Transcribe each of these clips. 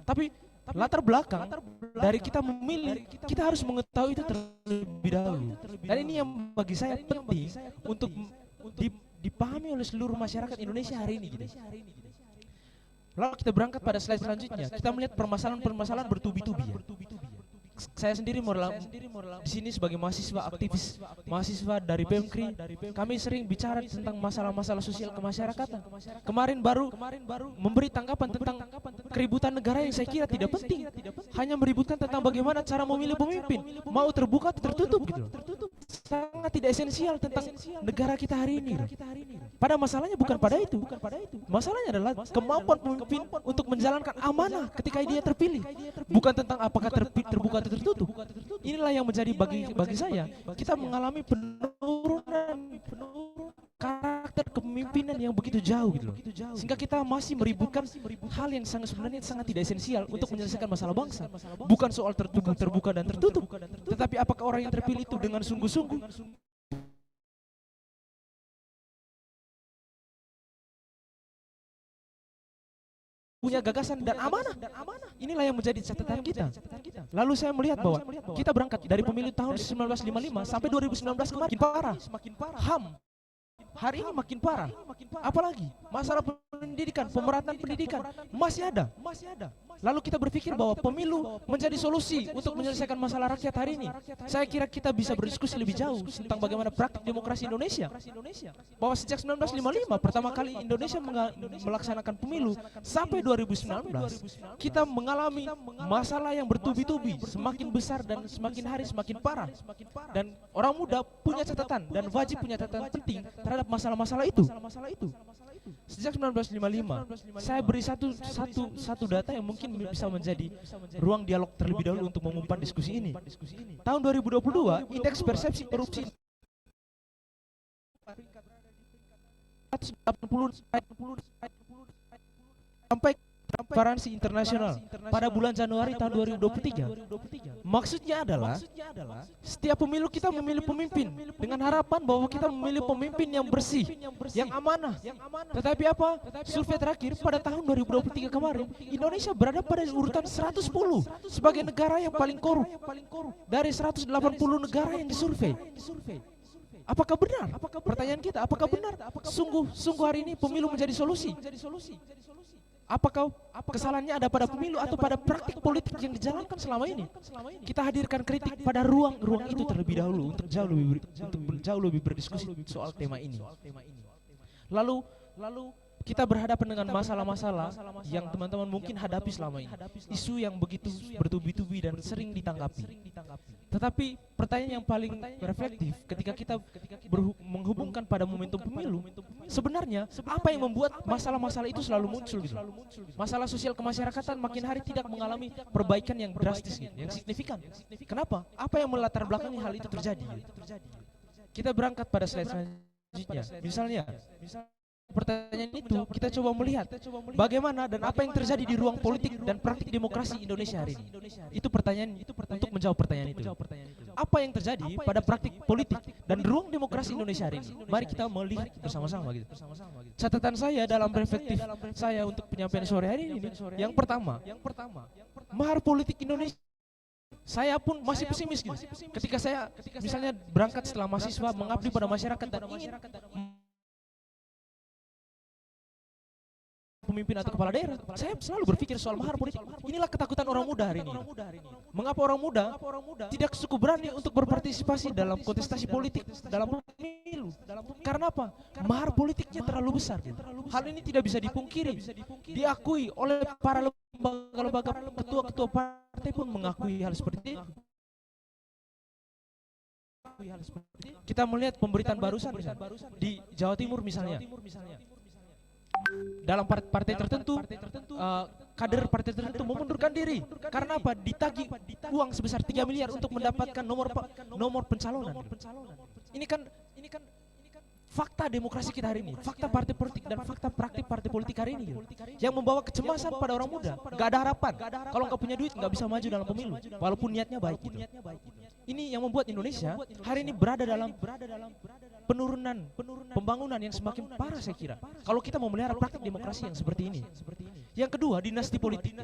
Tapi latar belakang dari kita memilih, kita harus mengetahui itu terlebih dahulu. Dan ini yang bagi saya penting untuk dipahami oleh seluruh masyarakat Indonesia hari ini. Gitu. Lalu kita berangkat pada slide selanjutnya, kita melihat permasalahan-permasalahan bertubi-tubi. Ya. Saya sendiri di sini sebagai mahasiswa aktivis, mahasiswa dari BEMKRI, kami sering bicara tentang masalah-masalah sosial kemasyarakatan. Kemarin baru memberi tanggapan tentang keributan negara yang saya kira tidak penting, hanya meributkan tentang bagaimana cara memilih pemimpin, mau terbuka atau tertutup gitu. Sangat tidak esensial tentang negara kita hari ini. Pada masalahnya bukan pada itu. Masalahnya adalah kemampuan pemimpin untuk menjalankan amanah ketika dia terpilih. Bukan tentang apakah terbuka atau tertutup. Inilah yang menjadi bagi saya, kita mengalami penurunan karakter kepemimpinan yang begitu jauh gitu loh. Sehingga kita masih meributkan hal yang sebenarnya sangat tidak esensial untuk menyelesaikan masalah bangsa. Bukan soal terbuka dan tertutup, tetapi apakah orang yang terpilih itu dengan sungguh-sungguh punya gagasan dan amanah. Inilah yang menjadi catatan kita. Lalu saya melihat bahwa kita berangkat dari pemilu tahun 1955 sampai 2019 kemarin makin parah. HAM hari ini makin parah. Apalagi masalah pendidikan, pemerataan pendidikan masih ada. Lalu kita berpikir bahwa pemilu menjadi solusi untuk menyelesaikan masalah rakyat hari ini. Saya kira kita bisa berdiskusi lebih jauh tentang bagaimana praktik demokrasi Indonesia. Bahwa sejak 1955 pertama kali Indonesia melaksanakan pemilu sampai 2019, kita mengalami masalah yang bertubi-tubi, semakin besar dan semakin hari semakin parah. Dan orang muda punya catatan dan wajib punya catatan penting terhadap masalah-masalah itu. Sejak 1955, saya beri satu data yang mungkin bisa menjadi ruang dialog terlebih dahulu untuk mengumpan diskusi ini. Tahun 2022, indeks persepsi korupsi 180 sampai Transparansi Internasional pada bulan Januari tahun 2023. Maksudnya adalah setiap pemilu kita memilih pemimpin dengan harapan bahwa kita memilih pemimpin yang bersih, yang amanah. Tetapi apa? Survei terakhir pada tahun 2023 kemarin, Indonesia berada pada urutan 110 sebagai negara yang paling korup dari 180 negara yang disurvei. Apakah benar? Pertanyaan kita, apakah benar? Sungguh hari ini pemilu menjadi solusi? Apakah kesalahannya ada pada pemilu atau pada praktik politik yang dijalankan selama ini? Kita hadirkan kritik pada ruang itu terlebih dahulu untuk jauh lebih berdiskusi soal tema ini. Lalu kita berhadapan dengan masalah-masalah yang teman-teman mungkin hadapi selama ini. Isu yang begitu bertubi-tubi dan sering ditanggapi. Tetapi pertanyaan yang paling reflektif ketika kita menghubungkan pada momentum pemilu, sebenarnya apa yang membuat masalah-masalah itu selalu muncul gitu? Masalah sosial kemasyarakatan makin hari tidak mengalami perbaikan yang drastis gitu, yang signifikan. Kenapa? Apa yang melatar belakangi hal itu terjadi? Kita berangkat pada slide selanjutnya. Misalnya pertanyaan itu kita coba melihat bagaimana dan apa yang terjadi di ruang politik dan praktik demokrasi Indonesia hari ini. Itu pertanyaan untuk menjawab pertanyaan itu. Apa yang terjadi pada praktik politik dan ruang demokrasi Indonesia hari ini? Mari kita melihat bersama-sama gitu. Catatan saya dalam perspektif saya untuk penyampaian sore hari ini, yang pertama, mahar politik Indonesia. Saya pun masih pesimis gitu. Ketika saya misalnya berangkat setelah mahasiswa mengabdi pada masyarakat dan ingin pemimpin atau kepala daerah, saya selalu berpikir soal mahar politik. Inilah ketakutan orang muda hari ini. Mengapa orang muda tidak cukup berani untuk berpartisipasi dalam kontestasi politik, dalam pemilu? Karena apa? Mahar politiknya terlalu besar. Hal ini tidak bisa dipungkiri, diakui oleh para lembaga-lembaga, ketua-ketua partai pun mengakui hal seperti itu. Kita melihat pemberitaan barusan di Jawa Timur misalnya. Dalam partai tertentu, kader partai tertentu memundurkan diri. Karena apa? Ditagih uang sebesar 3 miliar untuk mendapatkan nomor pencalonan. Ini kan fakta demokrasi kita hari ini, fakta partai politik dan fakta praktik partai politik hari ini gitu. Yang membawa kecemasan pada orang muda. Gak ada harapan. Kalau nggak punya duit nggak bisa maju dalam pemilu, walaupun niatnya baik gitu. Ini yang membuat Indonesia hari ini berada dalam penurunan pembangunan yang semakin parah saya kira. Kalau kita mau melihara praktik demokrasi yang seperti ini. Yang kedua, dinasti politik.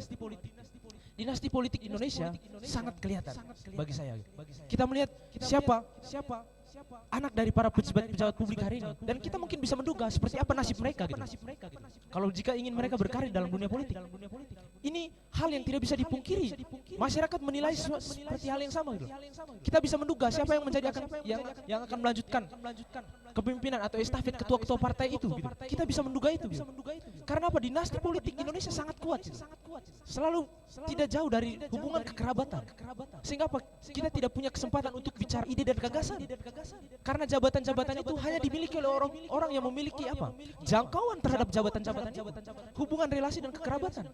Dinasti politik Indonesia sangat kelihatan bagi saya. Kita melihat siapa anak dari para pejabat publik hari ini, dan kita mungkin bisa menduga seperti apa nasib mereka gitu. Kalau jika ingin mereka berkarir dalam dunia politik, ini hal yang tidak bisa dipungkiri. Masyarakat menilai seperti hal yang sama gitu. Kita bisa menduga siapa yang menjadi yang akan melanjutkan kepemimpinan atau estafet ketua-ketua partai itu gitu. Kita bisa menduga itu gitu. Karena apa? Dinasti politik Indonesia sangat kuat gitu. Selalu tidak jauh dari hubungan kekerabatan. Sehingga apa? Kita tidak punya kesempatan untuk bicara ide dan gagasan. Karena jabatan-jabatan itu hanya dimiliki oleh orang-orang yang memiliki apa? Jangkauan terhadap jabatan-jabatan itu. Hubungan relasi dan kekerabatan.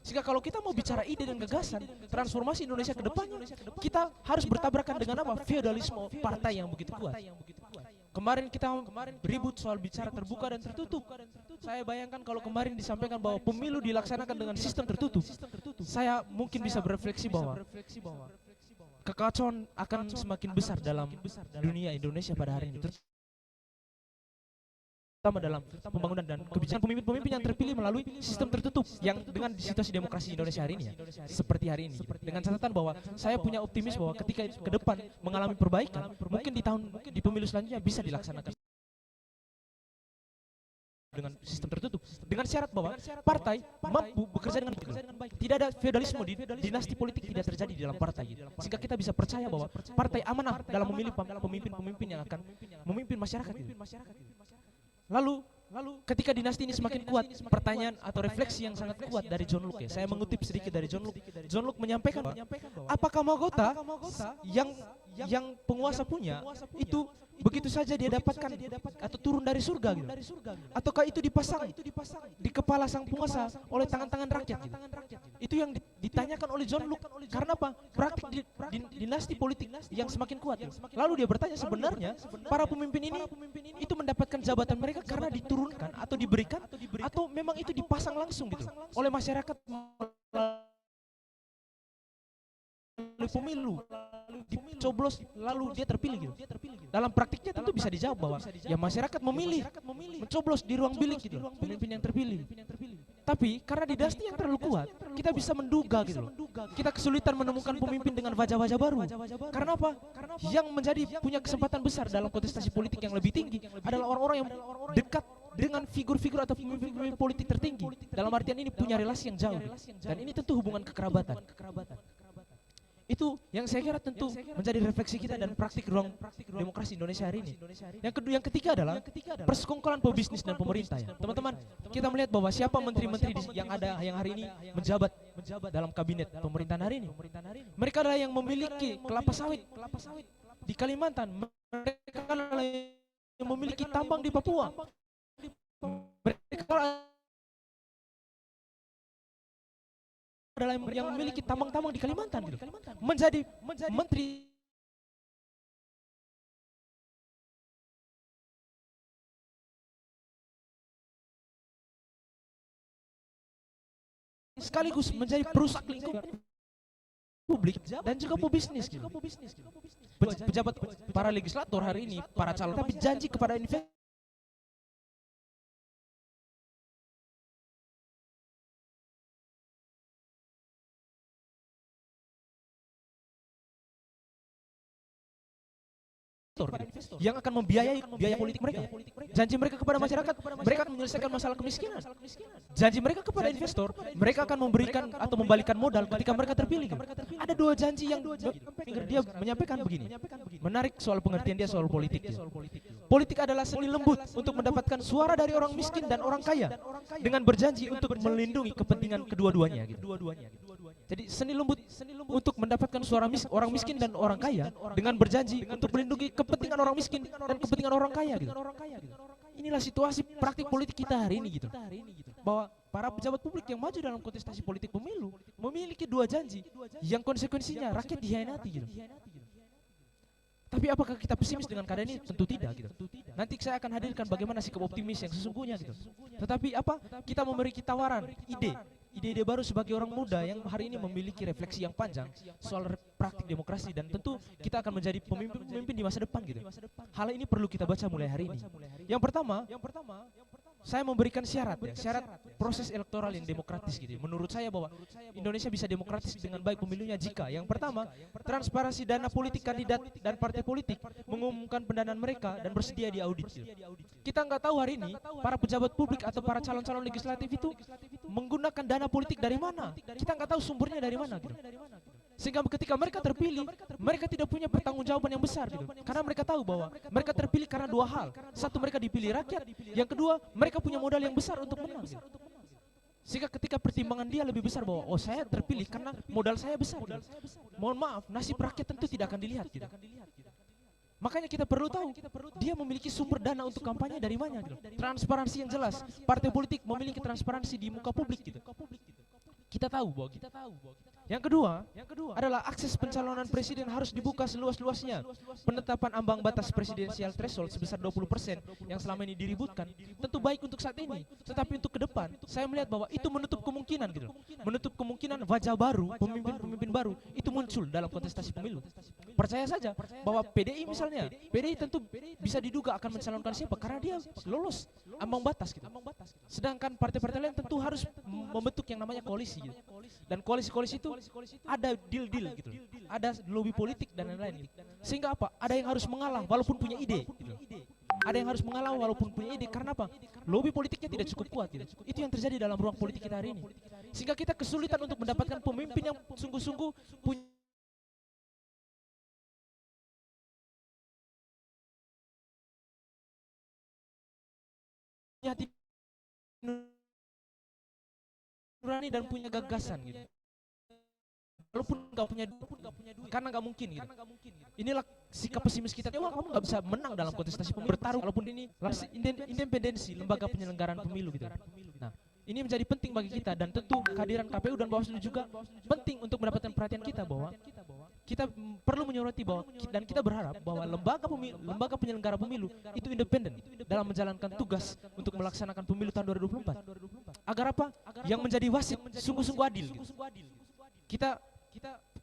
Sehingga kalau kita mau bicara ide dan gagasan, transformasi Indonesia ke depannya, kita harus bertabrakan dengan apa? Feodalisme partai yang begitu kuat. Kemarin kita ribut soal bicara terbuka dan tertutup. Saya bayangkan kalau kemarin disampaikan bahwa pemilu dilaksanakan dengan sistem tertutup, saya mungkin bisa berefleksi bahwa kekacauan akan semakin besar dalam dunia Indonesia pada hari ini, terutama dalam pembangunan dan kebijakan pemimpin-pemimpin yang terpilih melalui sistem tertutup yang dengan situasi demokrasi Indonesia hari ini ya, seperti hari ini. Dengan catatan bahwa saya punya optimis bahwa ketika ke depan mengalami perbaikan, mungkin di pemilu selanjutnya bisa dilaksanakan dengan sistem tertutup, dengan syarat bahwa partai mampu bekerja dengan baik. Tidak ada feodalisme di dinasti politik, tidak terjadi di dalam partai. Sehingga kita bisa percaya bahwa partai amanah dalam memilih pemimpin-pemimpin yang akan memimpin masyarakat. Lalu ketika dinasti ini semakin kuat, pertanyaan atau refleksi yang sangat kuat dari John Locke ya. Saya mengutip sedikit dari John Locke. John Locke menyampaikan bahwa apakah mahkota yang penguasa punya itu begitu saja dia dapatkan atau turun dari surga gitu, ataukah itu dipasang di kepala sang penguasa oleh tangan-tangan rakyat gitu. Itu yang ditanyakan oleh John Locke. Karena apa? Praktik dinasti politik yang semakin kuat gitu. Lalu dia bertanya, sebenarnya para pemimpin ini itu mendapatkan jabatan mereka karena diturunkan atau diberikan, atau memang itu dipasang langsung gitu oleh masyarakat melalui pemilu, dicoblos lalu dia terpilih gitu. Dalam praktiknya tentu bisa dijawab bahwa ya masyarakat memilih, mencoblos di ruang bilik gitu pemimpin yang terpilih. Tapi karena dinasti yang terlalu kuat, kita bisa menduga gitu loh. Kita kesulitan menemukan pemimpin dengan wajah-wajah baru. Karena apa? Yang menjadi punya kesempatan besar dalam kontestasi politik yang lebih tinggi adalah orang-orang yang dekat dengan figur-figur atau pemimpin politik tertinggi. Dalam artian ini punya relasi yang jauh. Dan ini tentu hubungan kekerabatan. Itu yang saya kira tentu menjadi refleksi kita dan praktik ruang demokrasi Indonesia hari ini. Yang ketiga adalah persekongkolan pebisnis dan pemerintah ya. Teman-teman, kita melihat bahwa siapa menteri-menteri yang hari ini menjabat dalam kabinet pemerintahan hari ini. Mereka adalah yang memiliki kelapa sawit di Kalimantan. Mereka adalah yang memiliki tambang di Papua. Mereka adalah yang memiliki tambang-tambang di Kalimantan gitu. Menjadi menteri sekaligus menjadi perusak lingkungan publik dan juga pebisnis gitu. Pejabat para legislator hari ini, para calon, tapi janji kepada investor yang akan membiayai biaya politik mereka. Janji mereka kepada masyarakat, mereka akan menyelesaikan masalah kemiskinan. Janji mereka kepada investor, mereka akan memberikan atau membalikan modal ketika mereka terpilih. Ada dua janji yang dia menyampaikan begini. Menarik soal pengertian dia soal politik. Politik adalah seni lembut untuk mendapatkan suara dari orang miskin dan orang kaya dengan berjanji untuk melindungi kepentingan kedua-duanya. Jadi seni lembut untuk mendapatkan suara orang miskin dan orang kaya dengan berjanji untuk melindungi kepentingan orang miskin dan kepentingan orang kaya gitu. Inilah situasi praktik politik kita hari ini gitu. Bahwa para pejabat publik yang maju dalam kontestasi politik pemilu memiliki dua janji yang konsekuensinya rakyat dihianati gitu. Tapi apakah kita pesimis dengan keadaan ini? Tentu tidak gitu. Nanti saya akan hadirkan bagaimana sikap optimis yang sesungguhnya gitu. Tetapi apa? Kita memiliki tawaran, ide-ide baru sebagai orang muda yang hari ini memiliki refleksi yang panjang soal praktik demokrasi, dan tentu kita akan menjadi pemimpin di masa depan gitu. Hal ini perlu kita baca mulai hari ini. Yang pertama, saya memberikan syarat ya, syarat proses elektoral yang demokratis gitu. Menurut saya bahwa Indonesia bisa demokratis dengan baik pemilunya jika yang pertama, transparansi dana politik kandidat dan partai politik, mengumumkan pendanaan mereka dan bersedia di audit gitu. Kita nggak tahu hari ini para pejabat publik atau para calon-calon legislatif itu menggunakan dana politik dari mana. Kita nggak tahu sumbernya dari mana gitu. Sehingga ketika mereka terpilih, mereka tidak punya pertanggungjawaban yang besar gitu. Karena mereka tahu bahwa mereka terpilih karena dua hal. Satu, mereka dipilih rakyat. Yang kedua, mereka punya modal yang besar untuk menang gitu. Sehingga ketika pertimbangan dia lebih besar bahwa oh, saya terpilih karena modal saya besar gitu. Mohon maaf, nasib rakyat tentu tidak akan dilihat gitu. Makanya kita perlu tahu dia memiliki sumber dana untuk kampanye dari mana gitu. Transparansi yang jelas. Partai politik memiliki transparansi di muka publik gitu. Kita tahu bahwa gitu. Yang kedua adalah akses pencalonan presiden harus dibuka seluas-luasnya. Penetapan ambang batas presidensial threshold sebesar 20% yang selama ini diributkan tentu baik untuk saat ini, tetapi untuk ke depan saya melihat bahwa itu menutup kemungkinan gitu. Menutup kemungkinan wajah baru, pemimpin-pemimpin baru itu muncul dalam kontestasi pemilu. Percaya saja bahwa PDI misalnya, PDI tentu bisa diduga akan mencalonkan siapa karena dia lolos ambang batas gitu. Sedangkan partai-partai lain tentu harus membentuk yang namanya koalisi gitu. Dan koalisi-koalisi itu ada deal-deal gitu, ada lobby politik dan lain-lain gitu. Sehingga apa? Ada yang harus mengalah walaupun punya ide gitu. Ada yang harus mengalah walaupun punya ide. Karena apa? Lobby politiknya tidak cukup kuat gitu. Itu yang terjadi dalam ruang politik kita hari ini. Sehingga kita kesulitan untuk mendapatkan pemimpin yang sungguh-sungguh punya hati nurani dan punya gagasan gitu. Walaupun nggak punya duit, karena nggak mungkin gitu. Inilah sikap pesimis kita. Wah, kamu nggak bisa menang dalam kontestasi pemilu, bertarung walaupun ini independensi lembaga penyelenggaraan pemilu gitu. Nah, ini menjadi penting bagi kita, dan tentu kehadiran KPU dan Bawaslu juga penting untuk mendapatkan perhatian kita bahwa kita perlu menyoroti bahwa dan kita berharap bahwa lembaga penyelenggara pemilu itu independen dalam menjalankan tugas untuk melaksanakan pemilu tahun 2024. Agar apa? Yang menjadi wasit sungguh-sungguh adil gitu.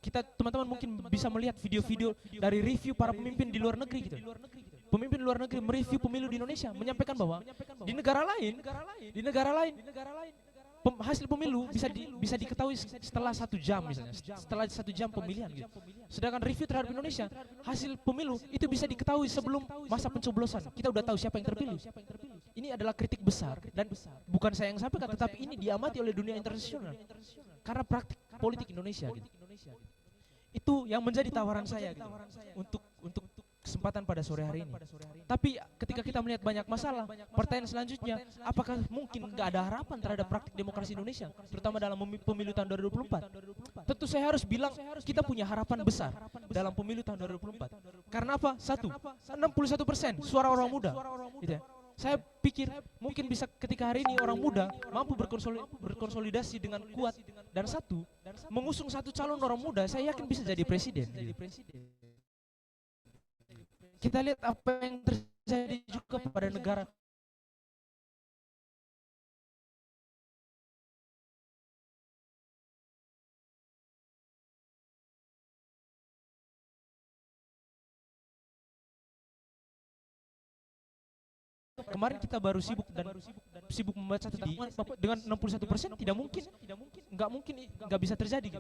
Kita teman-teman mungkin bisa melihat video-video dari review para pemimpin di luar negeri gitu. Pemimpin luar negeri mereview pemilu di Indonesia, menyampaikan bahwa di negara lain hasil pemilu bisa diketahui setelah 1 jam misalnya, setelah 1 jam pemilihan gitu. Sedangkan review terhadap Indonesia, hasil pemilu itu bisa diketahui sebelum masa pencoblosan. Kita udah tahu siapa yang terpilih. Ini adalah kritik besar, dan bukan saya yang sampaikan, tetapi ini diamati oleh dunia internasional. Karena praktik politik Indonesia gitu. Itu yang menjadi tawaran saya gitu, untuk kesempatan pada sore hari ini. Tapi ketika kita melihat banyak masalah, pertanyaan selanjutnya, apakah mungkin nggak ada harapan terhadap praktik demokrasi Indonesia, terutama dalam pemilu tahun 2024? Tentu saya harus bilang kita punya harapan besar dalam pemilu tahun 2024. Karena apa? Satu, 61% suara orang muda. Gitu ya. Saya pikir mungkin bisa ketika hari ini orang muda mampu berkonsolidasi dengan kuat, dan mengusung satu calon orang muda, saya yakin bisa jadi presiden. Kita lihat apa yang terjadi juga pada negara kemarin. Kita baru sibuk membaca tentang dengan 61% tidak mungkin, nggak bisa terjadi.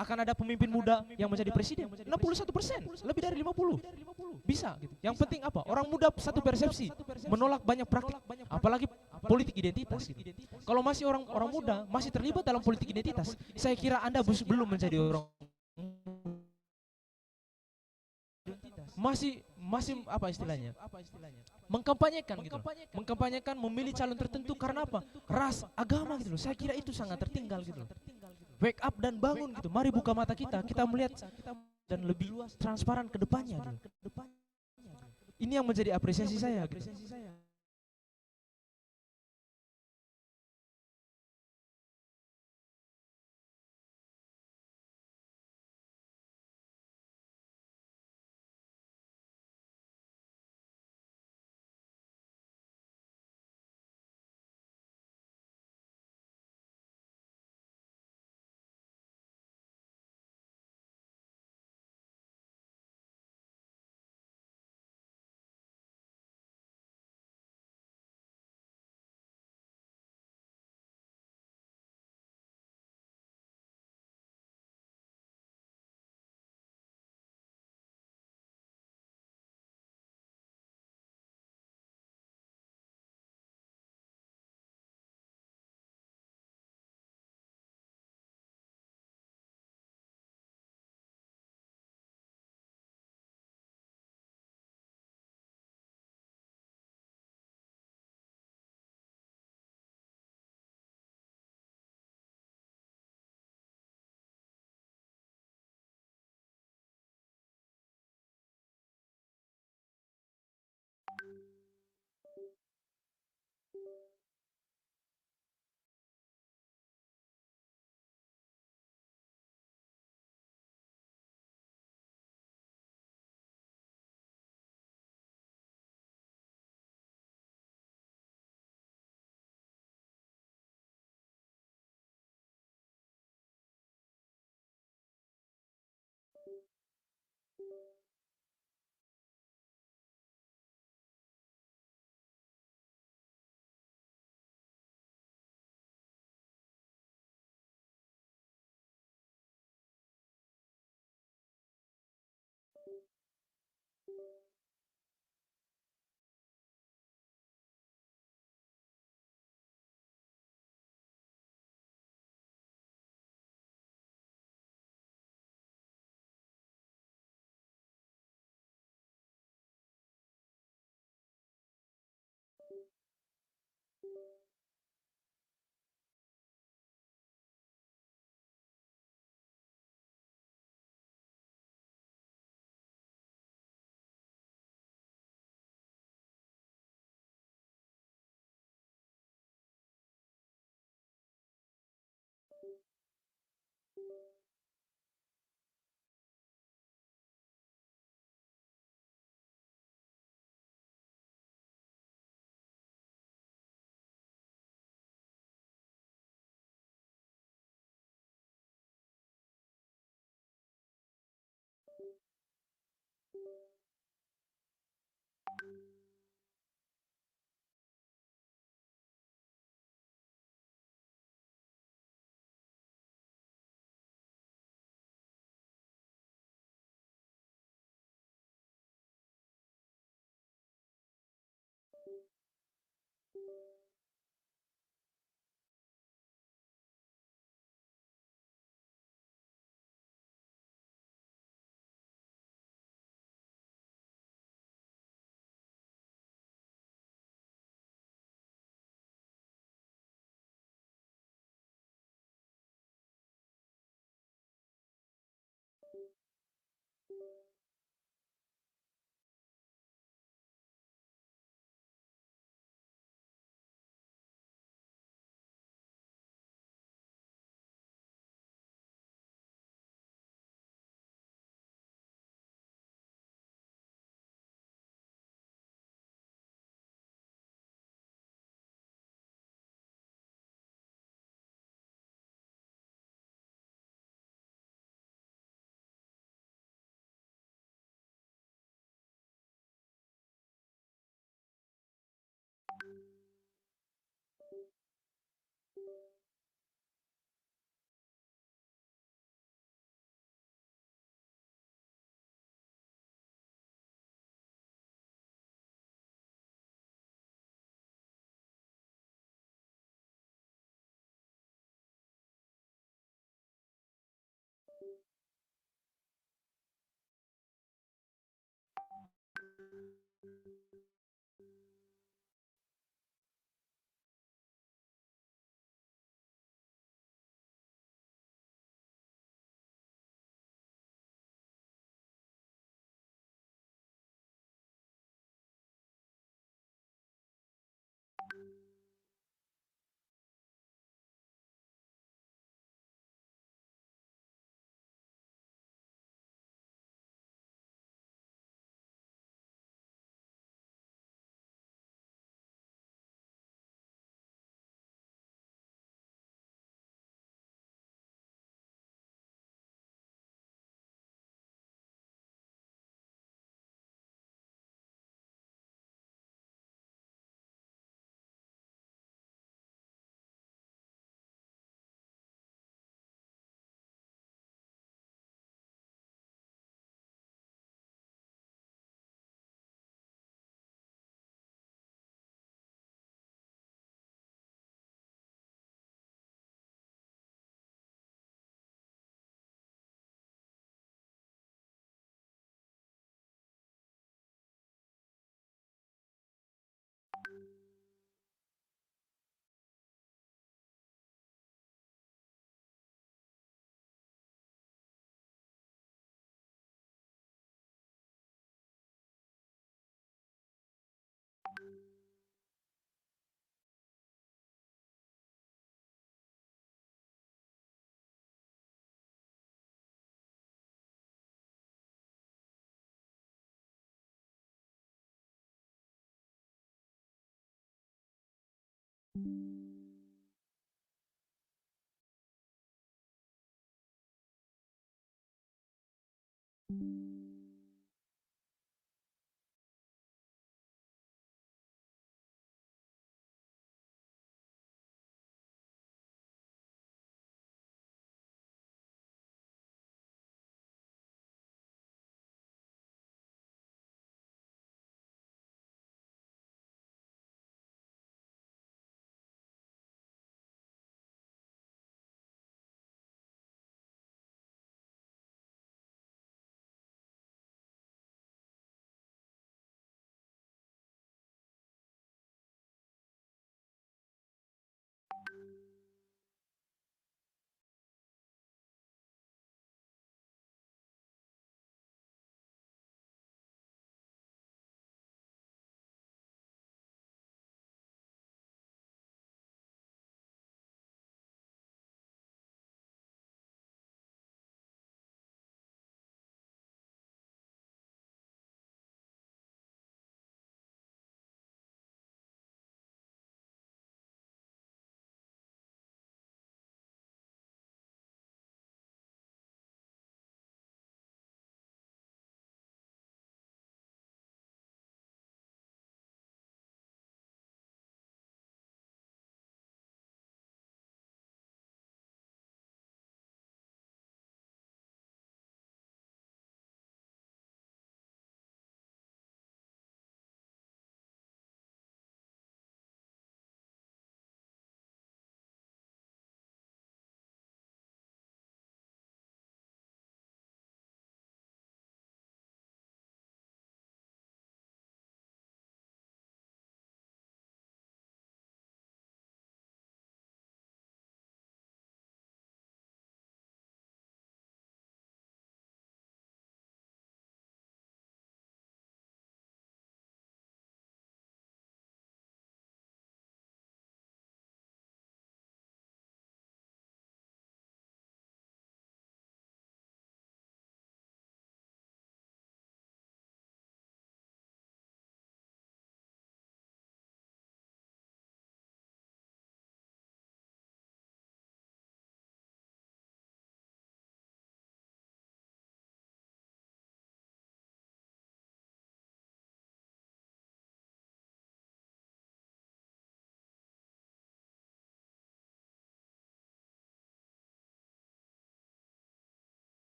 Akan ada pemimpin muda yang menjadi presiden, 61%, lebih dari 50 bisa gitu. Yang penting apa? Orang muda satu persepsi, menolak banyak praktik, apalagi politik identitas gitu. Kalau masih orang muda masih terlibat dalam politik identitas, saya kira Anda belum menjadi orang, masih apa istilahnya, mengkampanyekan gitu, mengkampanyekan memilih calon tertentu karena apa? Ras, agama gitu loh. Saya kira itu sangat tertinggal gitu loh. Wake up dan bangun gitu. Mari buka mata kita melihat dan lebih transparan ke depannya gitu. Ini yang menjadi apresiasi saya gitu.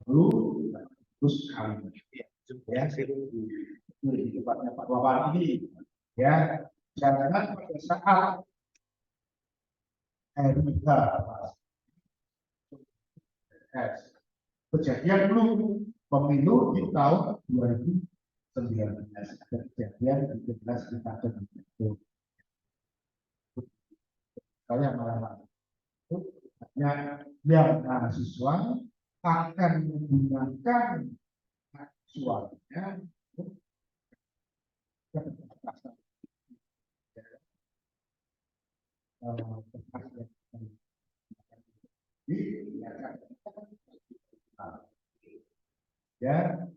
dulu terus kawin ya di tempatnya Pak Wawan ini ya. Jangan pada saat RIH kejadian dulu pemilu di tahun 2019 ada kejadian di 17 kita itu saya malah itu hanya yang mahasiswa akan menggunakan suaranya ya.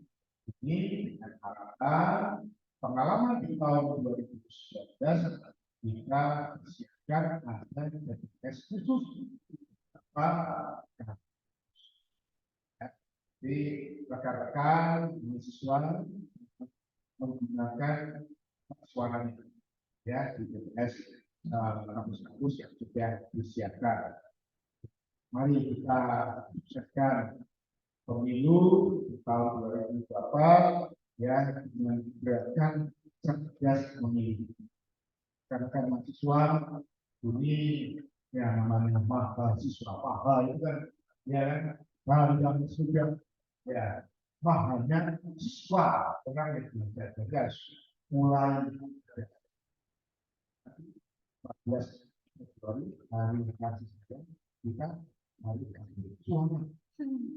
Ini dengan harapan pengalaman di tahun 2019 kita siapkan ada tes khusus apa di rekan-rekan mahasiswa menggunakan suaranya ya di TPS kampus-kampus yang sudah disiapkan. Mari kita sukseskan pemilu di tahun 2024 ya dengan gerakan cerdas memilih. Rekan-rekan mahasiswa ini yang namanya mahasiswa paha itu kan ya kan yang sudah ya mahalnya siswa orang yang belajar cerdas mulai 14 Februari hari kasih sayang kita hari kasih suara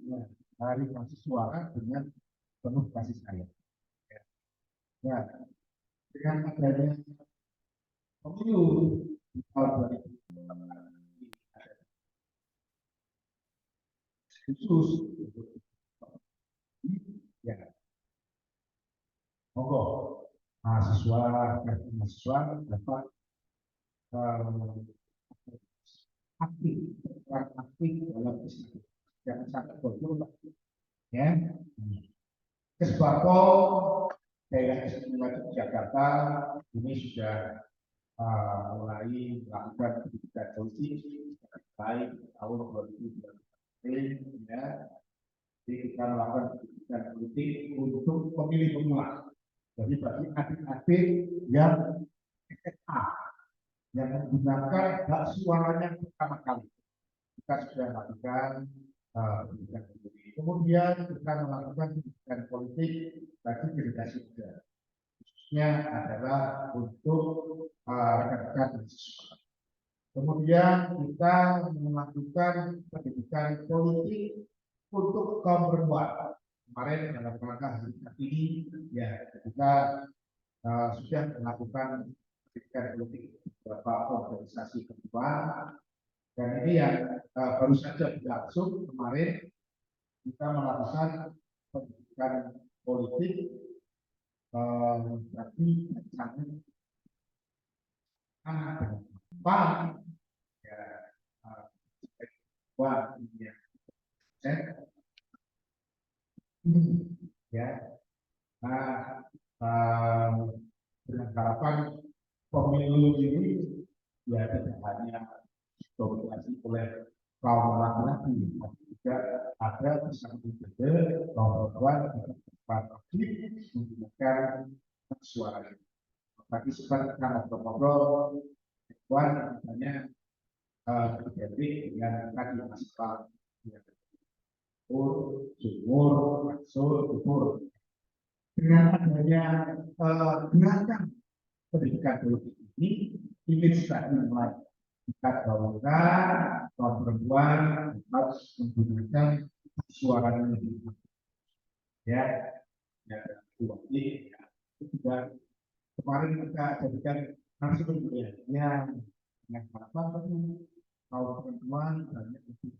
ya, hari kasih suara dengan penuh kasih sayang ya. Dengan adanya pemilu di tahun 2024 khusus ya monggo mahasiswa dapat aktif dalam diskusi jangan sampai bodoh ya. Kesbako daerah istimewa Yogyakarta ini sudah mulai melakukan pendidikan politik baik tahun 2020 ya. Jadi kita melakukan pendidikan politik untuk pemilih pemula. Jadi bagi adik-adik yang SMA yang menggunakan hak suaranya pertama kali, kita sudah melakukan pendidikan politik. Kemudian kita melakukan pendidikan politik bagi generasi muda, khususnya adalah untuk rekan-rekan mahasiswa. Kemudian kita melakukan pendidikan politik untuk kaum perempuan. Kemarin dalam rangka hari ini ya kita sudah melakukan pendidikan politik beberapa organisasi perempuan dan ini yang baru saja berlangsung kemarin kita melakukan pendidikan politik bagi pasangan anak dan perempuan ya ya. Nah, dengan harapan pemilu ini ya tidak hanya dominasi oleh kaum laki-laki, tapi juga ada bersama juga kaum perempuan yang aktif menggunakan suara. Tadi sempat kita ngobrol-ngobrol, perempuan misalnya terjadi dengan tadi masalah sumur, sumur. Dengan adanya gerakan pendidikan politik ini strategi mulai kita gaungkan kaum perempuan harus menggunakan suaranya lebih ya itu juga kemarin kita jadikan langsung ya yang apa kaum perempuan banyak lebih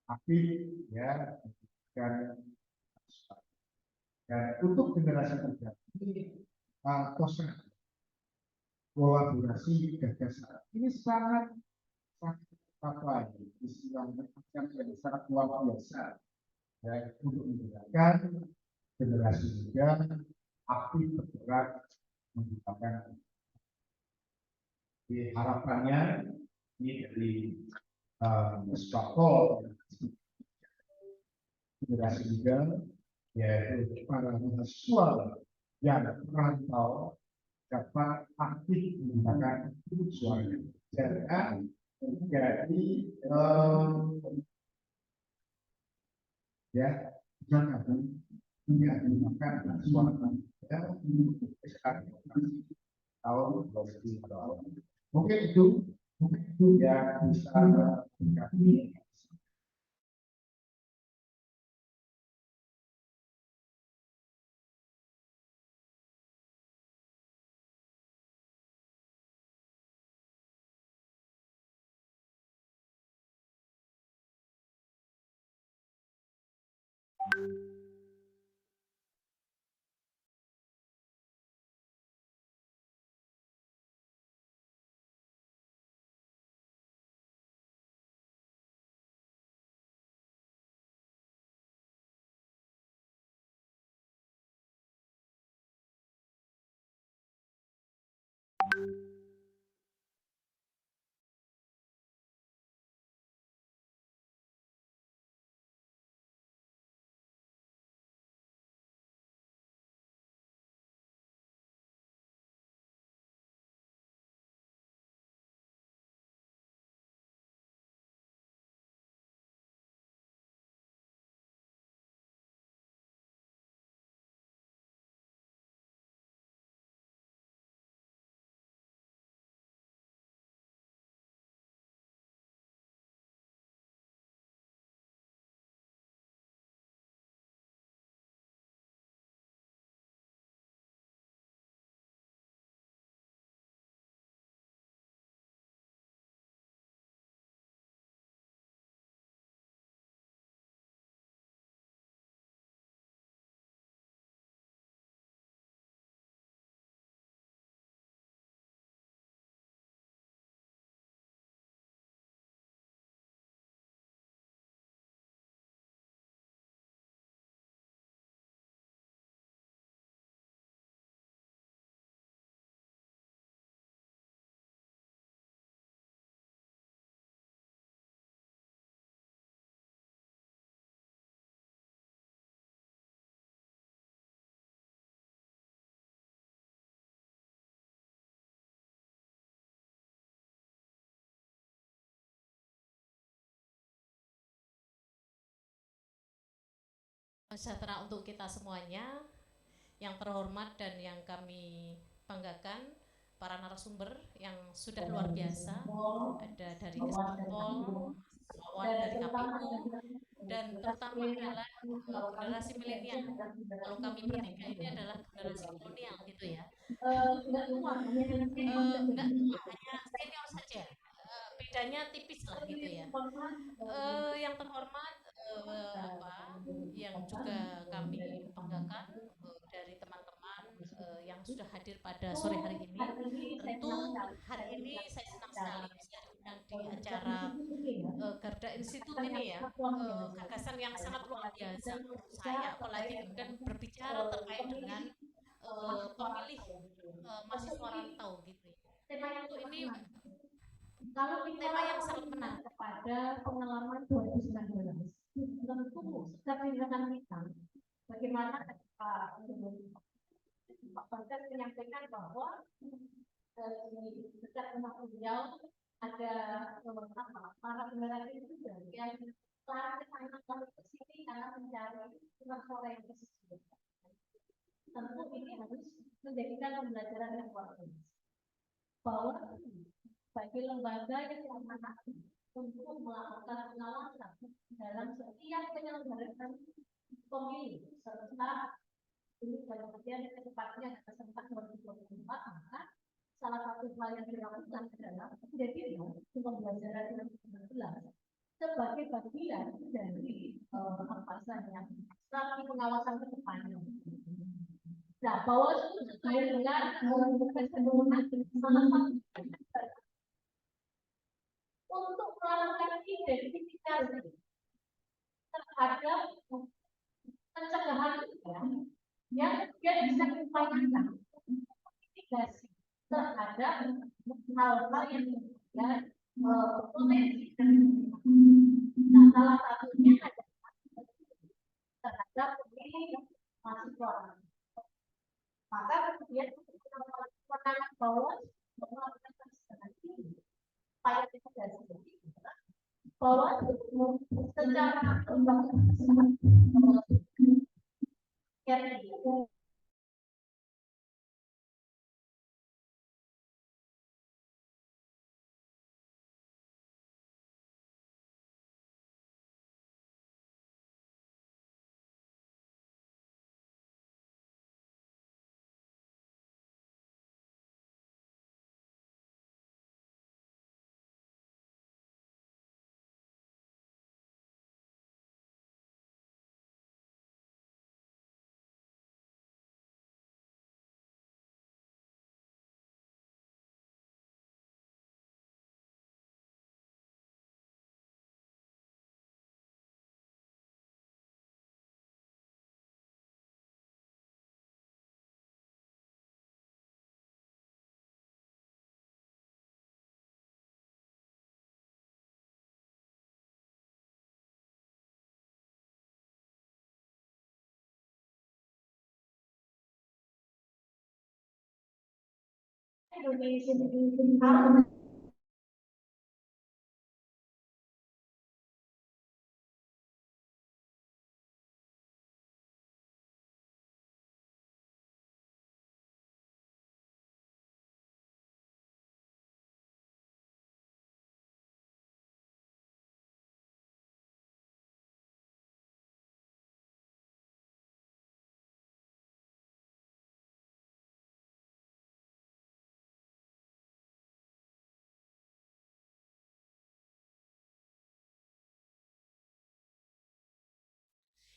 aktif ya dan untuk generasi muda ini kosan kolaborasi gagasan ini sangat apa ini istilahnya yang sangat luar biasa ya untuk menggunakan generasi muda aktif bergerak menggunakan di harapannya ini dari Spako generasi muda, yaitu para mahasiswa yang merantau dapat aktif menggunakan suaranya. Jangan menjadi ya jangan menyalahgunakan suara ya sekarang tahun 2000. Mungkin itu yang bisa kami. Sejahtera untuk kita semuanya, yang terhormat dan yang kami banggakan, para narasumber yang sudah luar biasa, ada dari Kesbangpol, Wawan dari KPU, dan terutama adalah generasi milenial. Kalau kami bertiga ini adalah generasi kolonial gitu ya. Enggak tua, enggak tua, hanya senior saja. Bedanya tipis lah gitu ya. Yang terhormat yang juga kami banggakan dari teman-teman yang sudah hadir pada sore hari ini. Tentu hari ini saya senang sekali bisa diundang di acara Garda Institute ini ya, gagasan yang sangat luar biasa menurut saya, apalagi kemudian berbicara terkait dengan pemilih mahasiswa rantau gitu ya. Tentu ini kalau tema yang sangat menarik kepada pengalaman 2019, tentu keterlibatan kita bagaimana Pak Banggar menyampaikan bahwa di dekat rumah beliau ada para generasi itu yang lari ke sana lalu ke sini karena mencari suara yang tersebut. Tentu ini harus menjadikan pembelajaran yang luar biasa bahwa bagi lembaga yang berwenang untuk melakukan pengawasan dalam setiap penyelenggaraan pemilu serta ini dalam artian kecepatnya serentak 2024, maka salah satu hal yang dilakukan adalah menjadikan pembelajaran 2019 sebagai bagian dari yang strategi pengawasan ke depannya. Nah, bahwa itu sesuai dengan untuk melakukan identifikasi terhadap pencegahan yang dia bisa diupayakan mitigasi terhadap hal-hal yang berpotensi. Nah, salah satunya adalah bahwa secara Indonesia harus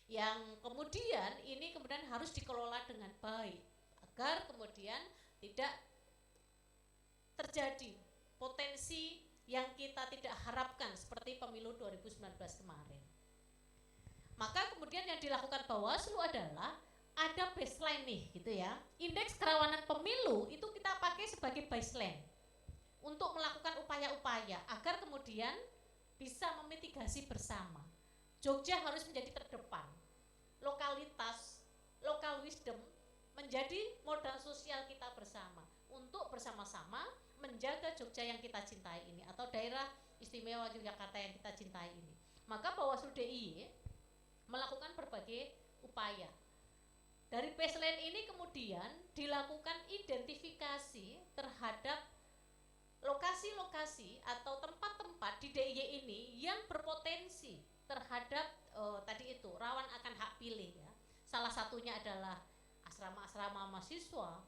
yang kemudian ini kemudian harus dikelola dengan baik agar kemudian tidak terjadi potensi yang kita tidak harapkan seperti pemilu 2019 kemarin. Maka kemudian yang dilakukan Bawaslu adalah ada baseline nih gitu ya. Indeks kerawanan pemilu itu kita pakai sebagai baseline untuk melakukan upaya-upaya agar kemudian bisa memitigasi bersama. Jogja harus menjadi terdepan. Lokalitas, local wisdom menjadi modal sosial kita bersama untuk bersama-sama menjaga Jogja yang kita cintai ini atau daerah istimewa Yogyakarta yang kita cintai ini. Maka Bawaslu DIY melakukan berbagai upaya. Dari baseline ini kemudian dilakukan identifikasi terhadap lokasi-lokasi atau tempat-tempat di DIY ini yang berpotensi terhadap tadi itu rawan akan hak pilih ya. Salah satunya adalah asrama-asrama mahasiswa,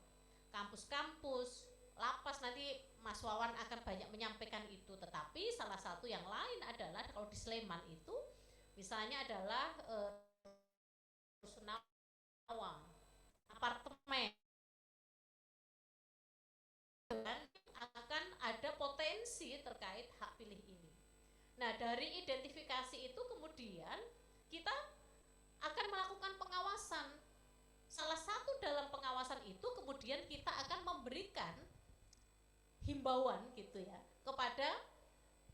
kampus-kampus, lapas, nanti Mas Wawan akan banyak menyampaikan itu. Tetapi salah satu yang lain adalah kalau di Sleman itu misalnya adalah Rusunawa, apartemen, dan akan ada potensi terkait hak pilih ini. Nah, dari identifikasi itu kemudian kita akan melakukan pengawasan. Salah satu dalam pengawasan itu kemudian kita akan memberikan himbauan gitu ya kepada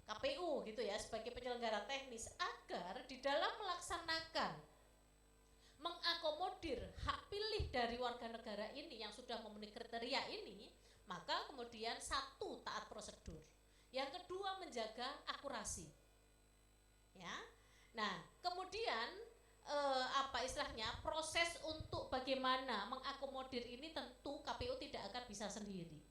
KPU gitu ya sebagai penyelenggara teknis agar di dalam melaksanakan mengakomodir hak pilih dari warga negara ini yang sudah memenuhi kriteria ini, maka kemudian satu, taat prosedur. Yang kedua, menjaga akurasi. Ya. Nah, kemudian proses untuk bagaimana mengakomodir ini tentu KPU tidak akan bisa sendiri.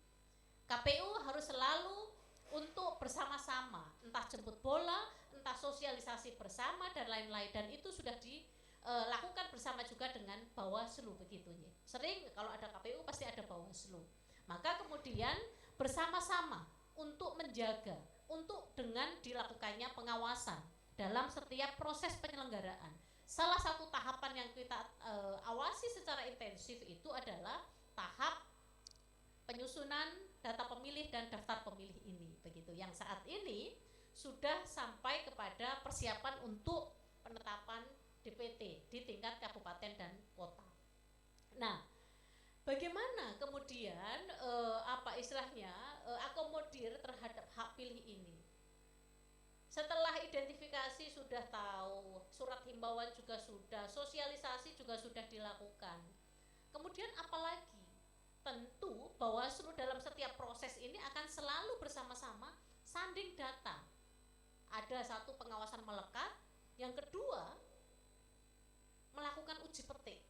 KPU harus selalu untuk bersama-sama, entah jemput bola, entah sosialisasi bersama dan lain-lain, dan itu sudah dilakukan bersama juga dengan Bawaslu begitu ya. Sering kalau ada KPU pasti ada Bawaslu. Maka kemudian bersama-sama untuk menjaga, untuk dengan dilakukannya pengawasan dalam setiap proses penyelenggaraan. Salah satu tahapan yang kita awasi secara intensif itu adalah tahap penyusunan data pemilih dan daftar pemilih ini, begitu. Yang saat ini sudah sampai kepada persiapan untuk penetapan DPT di tingkat kabupaten dan kota. Nah, bagaimana kemudian akomodir terhadap hak pilih ini? Setelah identifikasi sudah tahu, surat himbauan juga sudah, sosialisasi juga sudah dilakukan. Kemudian apalagi? Tentu Bawaslu dalam setiap proses ini akan selalu bersama-sama sanding data. Ada satu, pengawasan melekat. Yang kedua, melakukan uji petik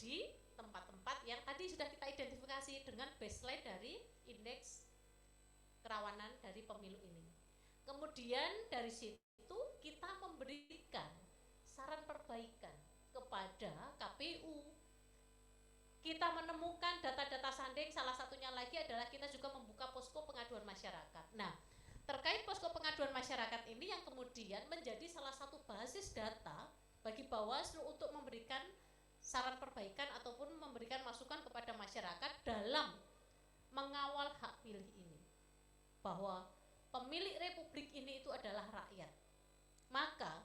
di tempat-tempat yang tadi sudah kita identifikasi dengan baseline dari indeks kerawanan dari pemilu ini. Kemudian dari situ kita memberikan saran perbaikan kepada KPU. Kita menemukan data-data sanding, salah satunya lagi adalah kita juga membuka posko pengaduan masyarakat. Nah, terkait posko pengaduan masyarakat ini yang kemudian menjadi salah satu basis data bagi Bawaslu untuk memberikan saran perbaikan ataupun memberikan masukan kepada masyarakat dalam mengawal hak pilih ini. Bahwa pemilik republik ini itu adalah rakyat. Maka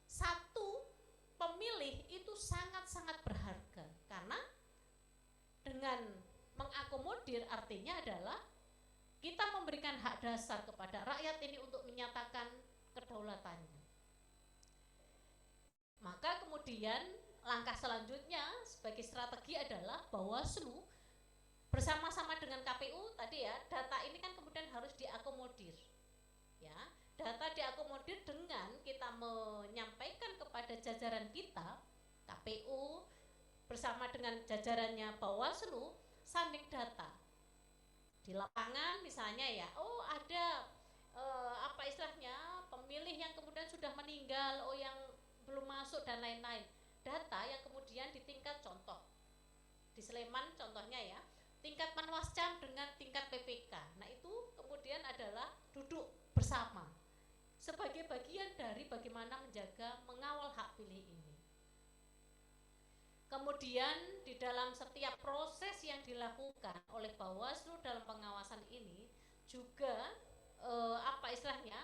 satu pemilih itu sangat-sangat berharga karena dengan mengakomodir artinya adalah kita memberikan hak dasar kepada rakyat ini untuk menyatakan kedaulatannya. Maka kemudian langkah selanjutnya sebagai strategi adalah Bawaslu bersama-sama dengan KPU tadi ya, data ini kan kemudian harus diakomodir. Ya, data diakomodir dengan kita menyampaikan kepada jajaran kita, KPU bersama dengan jajarannya Bawaslu, sanding data. Di lapangan misalnya ya, oh ada apa istilahnya, pemilih yang kemudian sudah meninggal, oh yang belum masuk dan lain-lain. Data yang kemudian di tingkat contoh di Sleman contohnya ya, tingkat Panwascam dengan tingkat PPK. Nah itu kemudian adalah duduk bersama sebagai bagian dari bagaimana menjaga mengawal hak pilih ini. Kemudian di dalam setiap proses yang dilakukan oleh Bawaslu dalam pengawasan ini juga apa istilahnya,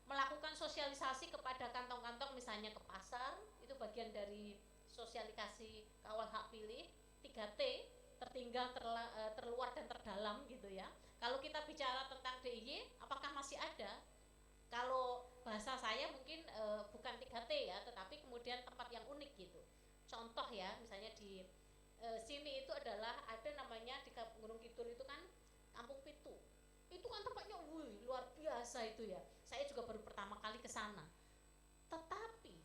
melakukan sosialisasi kepada kantong-kantong misalnya ke pasar, itu bagian dari sosialisasi kawal hak pilih. 3T, tertinggal, terluar dan terdalam gitu ya. Kalau kita bicara tentang DIY, apakah masih ada? Kalau bahasa saya mungkin bukan 3T ya, tetapi kemudian tempat yang unik gitu. Contoh ya, misalnya di sini itu adalah ada namanya di Gunung Kidul itu kan Kampung Pitu. Itu kan tempatnya luar biasa itu ya. Saya juga baru pertama kali ke sana. Tetapi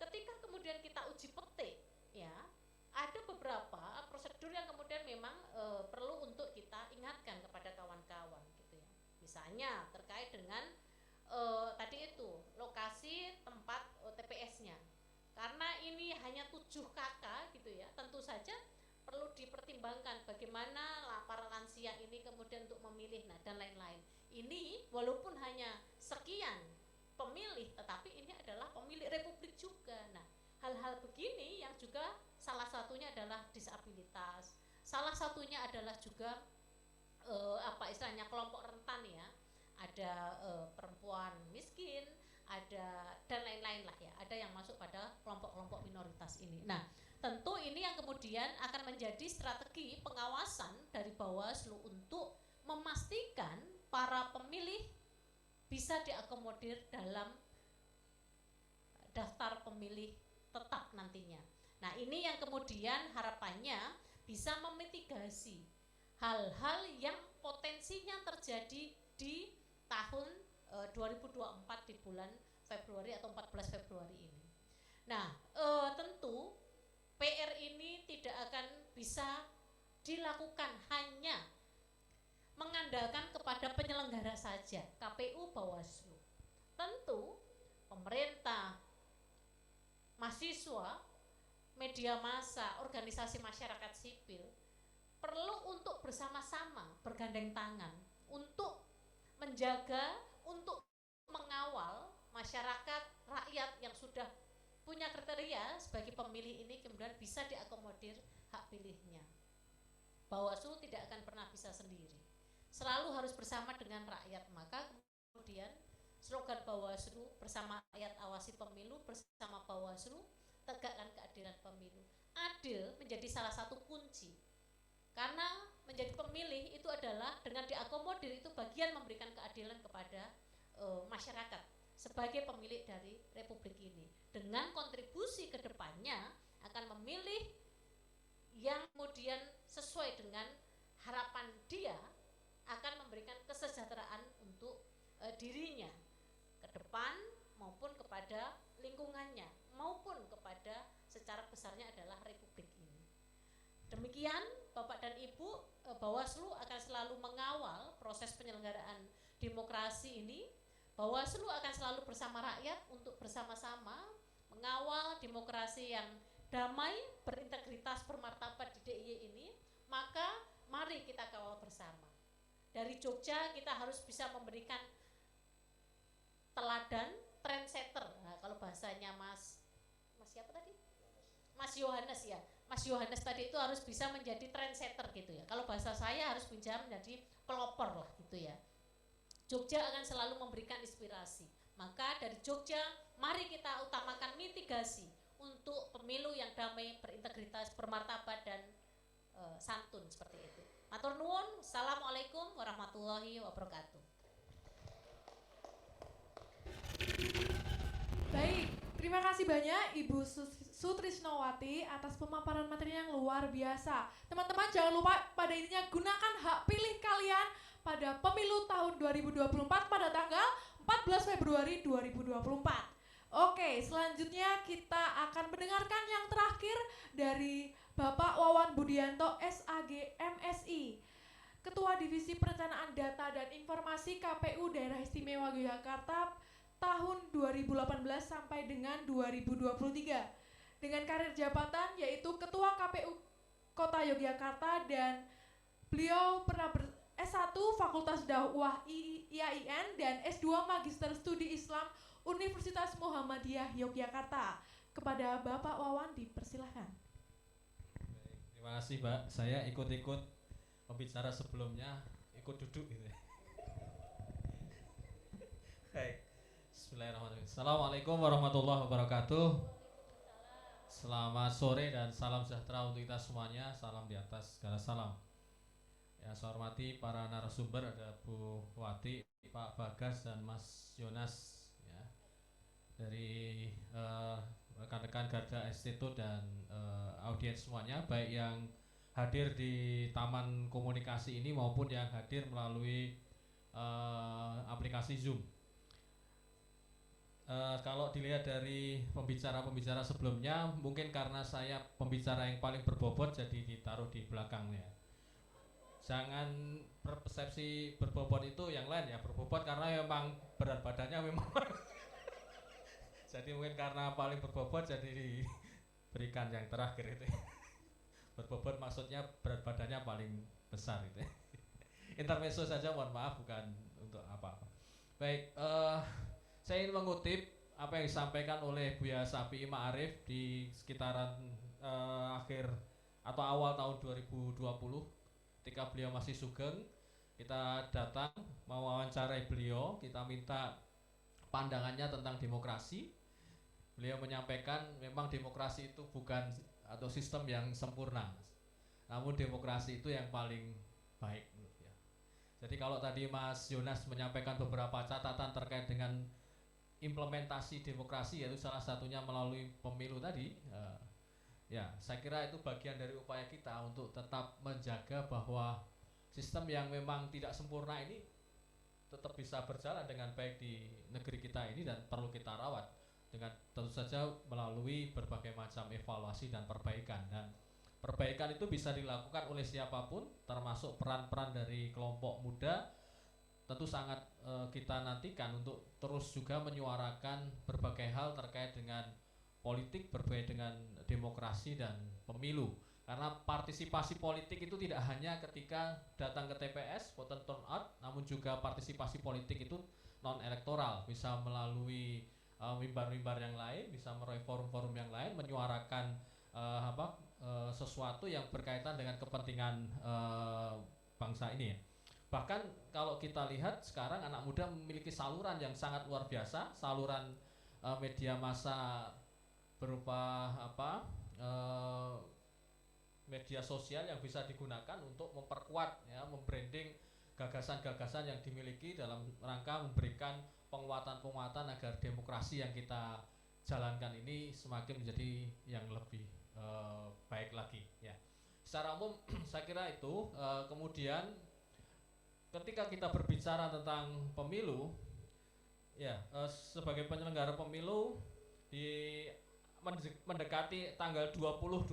ketika kemudian kita uji petik ya, ada beberapa prosedur yang kemudian memang perlu untuk kita ingatkan kepada kawan-kawan gitu ya. Misalnya terkait dengan tadi itu lokasi tempat TPS-nya. Karena ini hanya 7 KK gitu ya, tentu saja perlu dipertimbangkan bagaimana para lansia ini kemudian untuk memilih dan lain-lain. Ini walaupun hanya sekian pemilih, tetapi ini adalah pemilik republik juga. Nah, hal-hal begini yang juga salah satunya adalah disabilitas, salah satunya adalah juga apa istilahnya kelompok rentan ya, ada perempuan miskin, ada dan lain-lain lah ya, ada yang masuk pada kelompok-kelompok minoritas ini. Nah, tentu ini yang kemudian akan menjadi strategi pengawasan dari Bawaslu untuk memastikan para pemilih bisa diakomodir dalam daftar pemilih tetap nantinya. Nah, ini yang kemudian harapannya bisa memitigasi hal-hal yang potensinya terjadi di tahun 2024 di bulan Februari atau 14 Februari ini. Nah, tentu PR ini tidak akan bisa dilakukan hanya mengandalkan kepada penyelenggara saja, KPU, Bawaslu. Tentu pemerintah, mahasiswa, media massa, organisasi masyarakat sipil perlu untuk bersama-sama bergandeng tangan untuk menjaga, untuk mengawal masyarakat, rakyat yang sudah punya kriteria sebagai pemilih ini kemudian bisa diakomodir hak pilihnya. Bawaslu tidak akan pernah bisa sendiri, selalu harus bersama dengan rakyat. Maka kemudian slogan Bawaslu, bersama rakyat awasi pemilu, bersama Bawaslu tegakkan keadilan pemilu. Adil menjadi salah satu kunci, karena menjadi pemilih itu adalah dengan diakomodir itu bagian memberikan keadilan kepada masyarakat sebagai pemilik dari republik ini. Dengan kontribusi ke depannya akan memilih yang kemudian sesuai dengan harapan dia akan memberikan kesejahteraan untuk dirinya ke depan demikian Bapak dan Ibu, Bawaslu akan selalu mengawal proses penyelenggaraan demokrasi ini. Bawaslu akan selalu bersama rakyat untuk bersama-sama mengawal demokrasi yang damai, berintegritas, bermartabat di DIY ini. Maka mari kita kawal bersama. Dari Jogja kita harus bisa memberikan teladan, trendsetter. Nah, kalau bahasanya Mas siapa tadi? Mas Yohanes ya. Mas Yohanes tadi itu harus bisa menjadi trendsetter gitu ya. Kalau bahasa saya harus bisa menjadi pelopor lah gitu ya. Jogja akan selalu memberikan inspirasi. Maka dari Jogja, mari kita utamakan mitigasi untuk pemilu yang damai, berintegritas, bermartabat dan santun seperti itu. Matur nuwun. Assalamualaikum warahmatullahi wabarakatuh. Baik, terima kasih banyak Ibu Sutrisnowati atas pemaparan materi yang luar biasa. Teman-teman jangan lupa pada intinya gunakan hak pilih kalian pada pemilu tahun 2024 pada tanggal 14 Februari 2024. Oke, selanjutnya kita akan mendengarkan yang terakhir dari Bapak Wawan Budianto SAG MSI, Ketua Divisi Perencanaan Data dan Informasi KPU Daerah Istimewa Yogyakarta tahun 2018 sampai dengan 2023. Dengan karir jabatan yaitu Ketua KPU Kota Yogyakarta dan beliau pernah S1 Fakultas Dakwah IAIN dan S2 Magister Studi Islam Universitas Muhammadiyah Yogyakarta. Kepada Bapak Wawan dipersilahkan. Terima kasih Mbak, saya ikut-ikut pembicara sebelumnya, ikut duduk gitu ya. Baik, bismillahirrahmanirrahim. Assalamualaikum warahmatullahi wabarakatuh. Selamat sore dan salam sejahtera untuk kita semuanya. Salam di atas segala salam. Ya, saya hormati para narasumber, ada Bu Wati, Pak Bagas dan Mas Yonas ya, dari rekan-rekan Garda Institute dan audiens semuanya, baik yang hadir di Taman Komunikasi ini maupun yang hadir melalui aplikasi Zoom. Kalau dilihat dari pembicara-pembicara sebelumnya, mungkin karena saya pembicara yang paling berbobot jadi ditaruh di belakangnya. Jangan berpersepsi berbobot itu yang lain ya, berbobot karena memang berat badannya memang jadi mungkin karena paling berbobot jadi diberikan yang terakhir itu. Berbobot maksudnya berat badannya paling besar itu. Intermezzo saja, mohon maaf, bukan untuk apa-apa. Baik, saya ingin mengutip apa yang disampaikan oleh Buya Safi'i Ma'arif di sekitaran akhir atau awal tahun 2020 ketika beliau masih sugeng. Kita datang mewawancarai beliau, kita minta pandangannya tentang demokrasi. Beliau menyampaikan memang demokrasi itu bukan atau sistem yang sempurna, namun demokrasi itu yang paling baik ya. Jadi kalau tadi Mas Yonas menyampaikan beberapa catatan terkait dengan implementasi demokrasi, yaitu salah satunya melalui pemilu tadi, ya saya kira itu bagian dari upaya kita untuk tetap menjaga bahwa sistem yang memang tidak sempurna ini tetap bisa berjalan dengan baik di negeri kita ini dan perlu kita rawat dengan tentu saja melalui berbagai macam evaluasi dan perbaikan. Dan perbaikan itu bisa dilakukan oleh siapapun, termasuk peran-peran dari kelompok muda. Tentu sangat kita nantikan untuk terus juga menyuarakan berbagai hal terkait dengan politik, berbagai dengan demokrasi dan pemilu. Karena partisipasi politik itu tidak hanya ketika datang ke TPS, vote and turn out, namun juga partisipasi politik itu non elektoral, bisa melalui mimbar-mimbar yang lain, bisa melalui forum-forum yang lain, menyuarakan sesuatu yang berkaitan dengan kepentingan bangsa ini ya. Bahkan kalau kita lihat sekarang anak muda memiliki saluran yang sangat luar biasa, saluran media massa berupa media sosial yang bisa digunakan untuk memperkuat ya, membranding gagasan-gagasan yang dimiliki dalam rangka memberikan penguatan-penguatan agar demokrasi yang kita jalankan ini semakin menjadi yang lebih baik lagi ya. Secara umum saya kira itu kemudian ketika kita berbicara tentang pemilu ya, sebagai penyelenggara pemilu di mendekati tanggal 20-21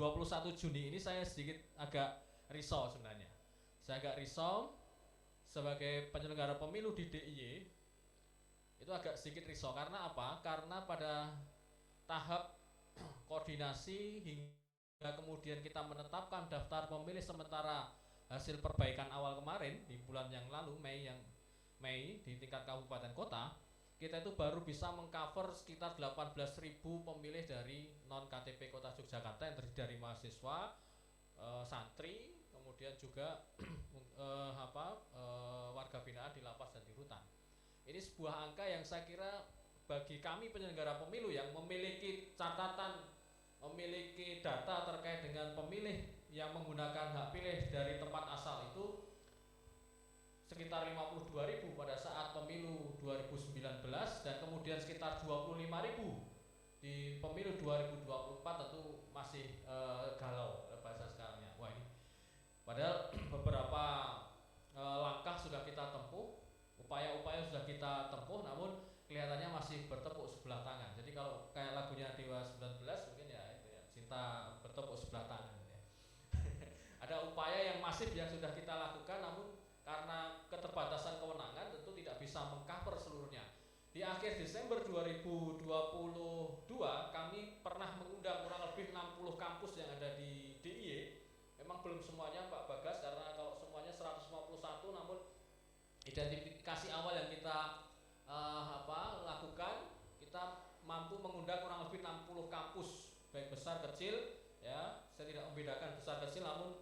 Juni ini saya sedikit agak risau sebenarnya. Saya agak risau sebagai penyelenggara pemilu di DIY, itu agak sedikit risau karena apa? Karena pada tahap koordinasi hingga kemudian kita menetapkan daftar pemilih sementara hasil perbaikan awal kemarin di bulan yang lalu Mei di tingkat kabupaten kota, kita itu baru bisa mengcover sekitar 18.000 pemilih dari non KTP Kota Yogyakarta yang terdiri dari mahasiswa, santri, kemudian juga warga binaan di lapas dan di rutan. Ini sebuah angka yang saya kira bagi kami penyelenggara pemilu yang memiliki catatan, memiliki data terkait dengan pemilih yang menggunakan hak pilih dari tempat asal itu sekitar 52.000 pada saat pemilu 2019 dan kemudian sekitar 25.000 di pemilu 2024 tentu masih galau bahasa sekarangnya. Wah ini padahal beberapa langkah sudah kita tempuh, upaya-upaya sudah kita tempuh, namun kelihatannya masih bertepuk sebelah tangan. Jadi kalau kayak lagunya Dewa 19 mungkin ya itu ya, cinta bertepuk sebelah tangan ya. Ada upaya yang masif yang sudah kita lakukan, namun karena keterbatasan kewenangan tentu tidak bisa mengcover seluruhnya. Di akhir Desember 2022 kami pernah mengundang kurang lebih 60 kampus yang ada di DIY. Memang belum semuanya Pak Bagas, karena kalau semuanya 151, namun identifikasi awal yang kita lakukan, kita mampu mengundang kurang lebih 60 kampus baik besar kecil ya. Saya tidak membedakan besar kecil, namun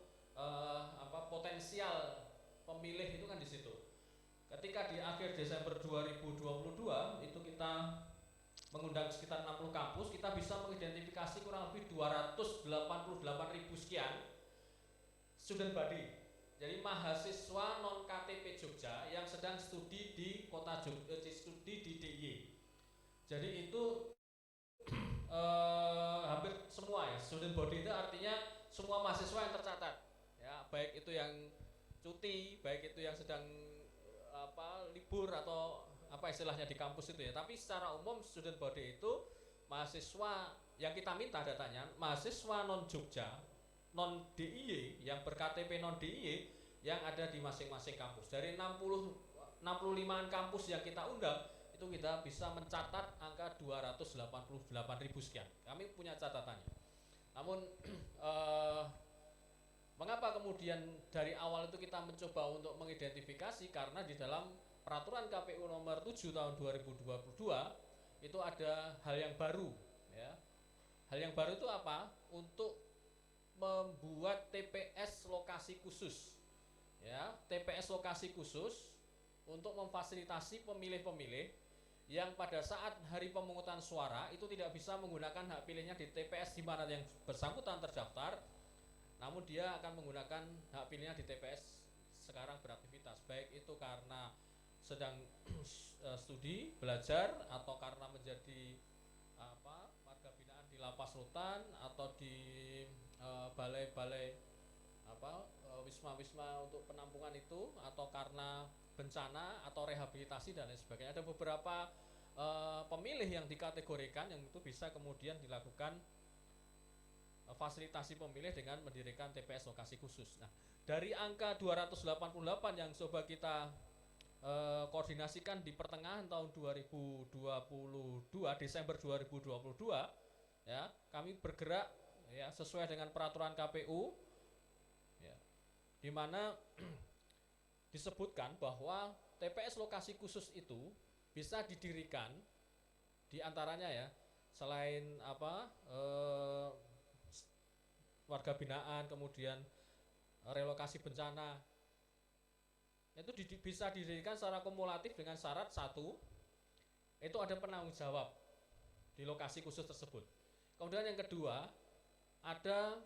potensial pemilih itu kan di situ. Ketika di akhir Desember 2022 itu kita mengundang sekitar 60 kampus, kita bisa mengidentifikasi kurang lebih 288.000 sekian student body. Jadi mahasiswa non KTP Jogja yang sedang studi di kota Jogja, studi di DIY. Jadi itu hampir semua ya. Student body itu artinya semua mahasiswa yang tercatat. Ya, baik itu yang cuti, baik itu yang sedang libur atau apa istilahnya di kampus itu ya. Tapi secara umum student body itu mahasiswa yang kita minta datanya, mahasiswa non Jogja, non DIY yang berKTP non DIY yang ada di masing-masing kampus. Dari 65-an kampus yang kita undang, itu kita bisa mencatat angka 288.000 sekian. Kami punya catatannya. Namun mengapa kemudian dari awal itu kita mencoba untuk mengidentifikasi? Karena di dalam peraturan KPU nomor 7 tahun 2022 itu ada hal yang baru ya. Hal yang baru itu apa? Untuk membuat TPS lokasi khusus. Ya, TPS lokasi khusus untuk memfasilitasi pemilih-pemilih yang pada saat hari pemungutan suara itu tidak bisa menggunakan hak pilihnya di TPS di mana yang bersangkutan terdaftar, namun dia akan menggunakan hak pilihnya di TPS sekarang beraktivitas, baik itu karena sedang studi, belajar, atau karena menjadi warga binaan di lapas rutan atau di balai-balai wisma-wisma untuk penampungan itu, atau karena bencana atau rehabilitasi dan lain sebagainya. Ada beberapa pemilih yang dikategorikan yang itu bisa kemudian dilakukan fasilitasi pemilih dengan mendirikan TPS lokasi khusus. Nah, dari angka 288 yang coba kita koordinasikan di pertengahan tahun 2022, Desember 2022 ya, kami bergerak ya sesuai dengan peraturan KPU ya, di mana disebutkan bahwa TPS lokasi khusus itu bisa didirikan di antaranya ya, selain warga binaan, kemudian relokasi bencana, itu bisa didirikan secara kumulatif dengan syarat satu, itu ada penanggung jawab di lokasi khusus tersebut. Kemudian yang kedua, ada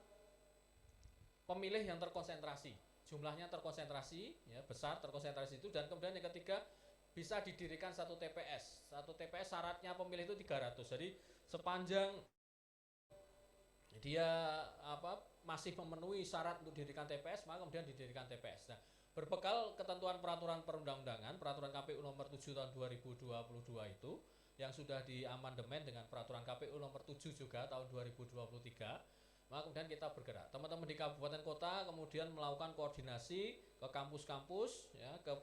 pemilih yang terkonsentrasi, jumlahnya terkonsentrasi ya, besar terkonsentrasi itu. Dan kemudian yang ketiga, bisa didirikan satu TPS. Satu TPS syaratnya pemilih itu 300. Jadi sepanjang dia masih memenuhi syarat untuk didirikan TPS, maka kemudian didirikan TPS. Nah, berbekal ketentuan peraturan perundang-undangan, peraturan KPU nomor 7 tahun 2022 itu, yang sudah diamandemen dengan peraturan KPU nomor 7 juga tahun 2023. Maka kemudian kita bergerak, teman-teman di kabupaten kota kemudian melakukan koordinasi ke kampus-kampus, ya, ke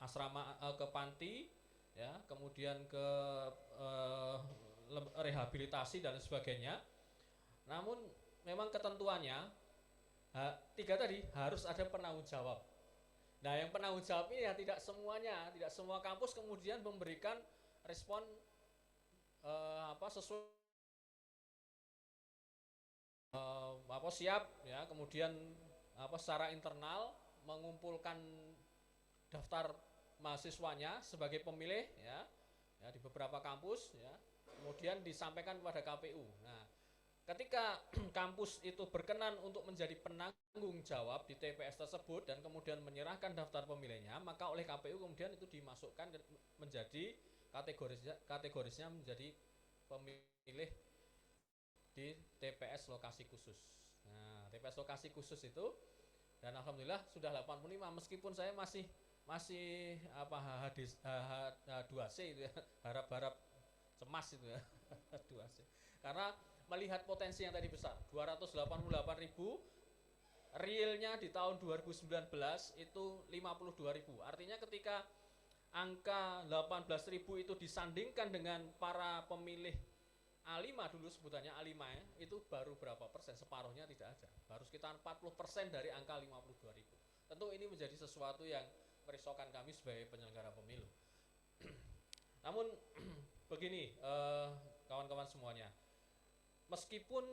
asrama, ke panti, ya, kemudian ke rehabilitasi dan sebagainya. Namun memang ketentuannya 3 tadi harus ada penanggung jawab. Nah, yang penanggung jawab ini ya tidak semuanya, tidak semua kampus kemudian memberikan respon sesuai siap, ya, kemudian secara internal mengumpulkan daftar mahasiswanya sebagai pemilih, ya di beberapa kampus, ya, kemudian disampaikan kepada KPU. Nah, ketika kampus itu berkenan untuk menjadi penanggung jawab di TPS tersebut dan kemudian menyerahkan daftar pemilihnya, maka oleh KPU kemudian itu dimasukkan menjadi kategorisnya menjadi pemilih di TPS lokasi khusus. Nah, TPS lokasi khusus itu, dan alhamdulillah sudah 85, meskipun saya masih H2C itu ya, harap-harap cemas itu ya. H2C. Karena melihat potensi yang tadi besar, 288.000, realnya di tahun 2019 itu 52.000. Artinya ketika angka 18.000 itu disandingkan dengan para pemilih A5 dulu sebutannya A5 ya, itu baru berapa persen, separuhnya tidak ada, baru sekitar 40% dari angka 52.000. Tentu ini menjadi sesuatu yang merisaukan kami sebagai penyelenggara pemilu. Namun begini, kawan-kawan semuanya, meskipun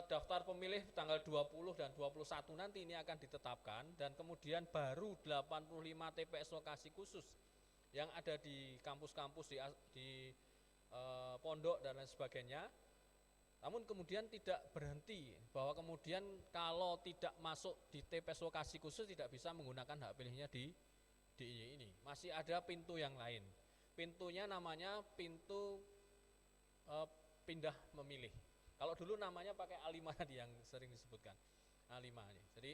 daftar pemilih tanggal 20 dan 21 nanti ini akan ditetapkan dan kemudian baru 85 TPS lokasi khusus yang ada di kampus-kampus di pondok dan lain sebagainya. Namun kemudian tidak berhenti bahwa kemudian kalau tidak masuk di TPS lokasi khusus tidak bisa menggunakan hak pilihnya di ini. Masih ada pintu yang lain. Pintunya namanya pintu pindah memilih. Kalau dulu namanya pakai A5 tadi yang sering disebutkan. A5 ini. Jadi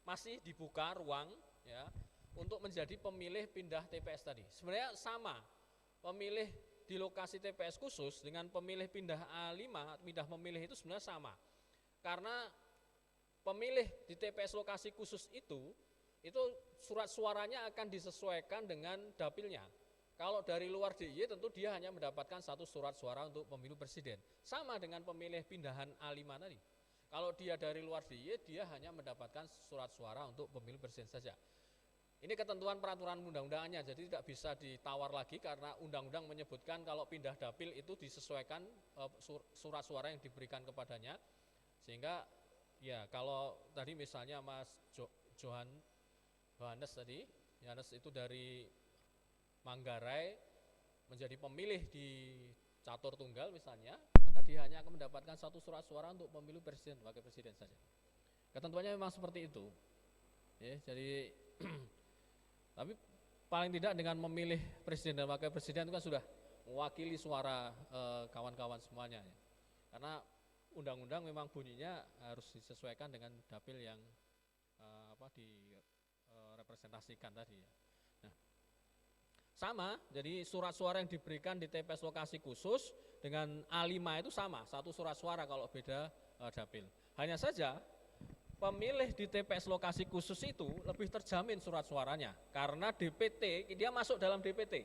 masih dibuka ruang, ya, untuk menjadi pemilih pindah TPS tadi. Sebenarnya sama. Pemilih di lokasi TPS khusus dengan pemilih pindah A5, pindah memilih itu sebenarnya sama. Karena pemilih di TPS lokasi khusus itu surat suaranya akan disesuaikan dengan dapilnya. Kalau dari luar DIY tentu dia hanya mendapatkan 1 surat suara untuk pemilu presiden. Sama dengan pemilih pindahan A5 tadi. Kalau dia dari luar DIY dia hanya mendapatkan surat suara untuk pemilu presiden saja. Ini ketentuan peraturan undang-undangannya, jadi tidak bisa ditawar lagi karena undang-undang menyebutkan kalau pindah dapil itu disesuaikan surat suara yang diberikan kepadanya. Sehingga ya kalau tadi misalnya Mas Johannes tadi, Johannes itu dari Manggarai menjadi pemilih di catur tunggal misalnya, maka dia hanya akan mendapatkan 1 surat suara untuk pemilu presiden, wakil presiden saja. Ketentuannya memang seperti itu. Ya, jadi tapi paling tidak dengan memilih presiden dan wakil presiden itu kan sudah mewakili suara kawan-kawan semuanya, ya. Karena undang-undang memang bunyinya harus disesuaikan dengan dapil yang direpresentasikan tadi, ya. Nah, sama, jadi surat suara yang diberikan di TPS lokasi khusus dengan A5 itu sama, 1 surat suara kalau beda dapil. Hanya saja pemilih di TPS lokasi khusus itu lebih terjamin surat suaranya karena DPT, dia masuk dalam DPT.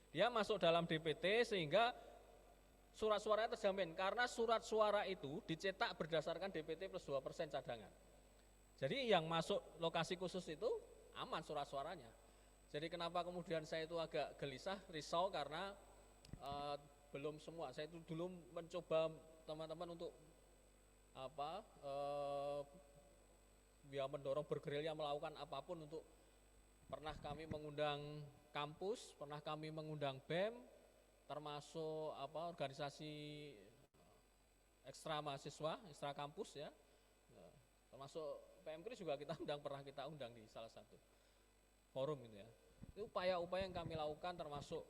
Dia masuk dalam DPT sehingga surat suaranya terjamin karena surat suara itu dicetak berdasarkan DPT plus 2% cadangan. Jadi yang masuk lokasi khusus itu aman surat suaranya. Jadi kenapa kemudian saya itu agak gelisah, risau karena belum semua. Saya itu dulu mencoba teman-teman untuk dia mendorong bergerilya melakukan apapun untuk, pernah kami mengundang kampus, pernah kami mengundang BEM, termasuk organisasi ekstra mahasiswa, ekstra kampus, ya, termasuk PMKRI juga pernah kita undang di salah satu forum gitu, ya. Itu upaya-upaya yang kami lakukan termasuk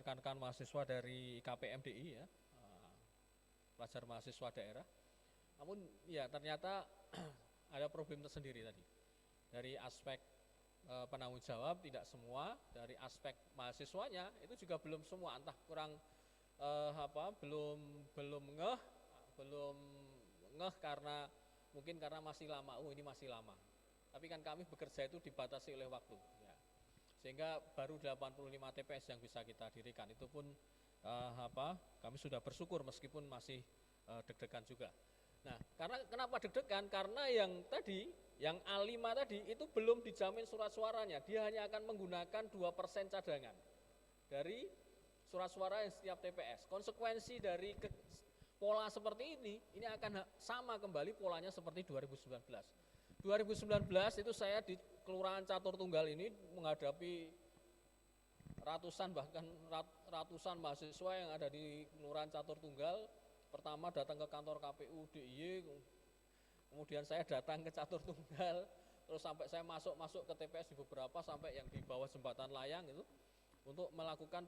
rekan-rekan mahasiswa dari KPMDI, ya, pelajar mahasiswa daerah. Namun ya ternyata ada problem tersendiri tadi dari aspek penanggung jawab, tidak semua dari aspek mahasiswanya itu juga belum semua, entah kurang belum ngeh karena mungkin karena masih lama, ini masih lama. Tapi kan kami bekerja itu dibatasi oleh waktu, ya. Sehingga baru 85 TPS yang bisa kita dirikan. Itu pun kami sudah bersyukur meskipun masih deg-degan juga. Nah, karena kenapa deg-degan? Karena yang A5 tadi itu belum dijamin surat suaranya. Dia hanya akan menggunakan 2% cadangan dari surat suara yang setiap TPS. Konsekuensi dari pola seperti ini akan sama kembali polanya seperti 2019. 2019 itu saya di Kelurahan Catur Tunggal ini menghadapi ratusan bahkan ratusan mahasiswa yang ada di Kelurahan Catur Tunggal. Pertama datang ke kantor KPU DIY, kemudian saya datang ke Catur Tunggal, terus sampai saya masuk ke TPS di beberapa sampai yang di bawah jembatan layang itu untuk melakukan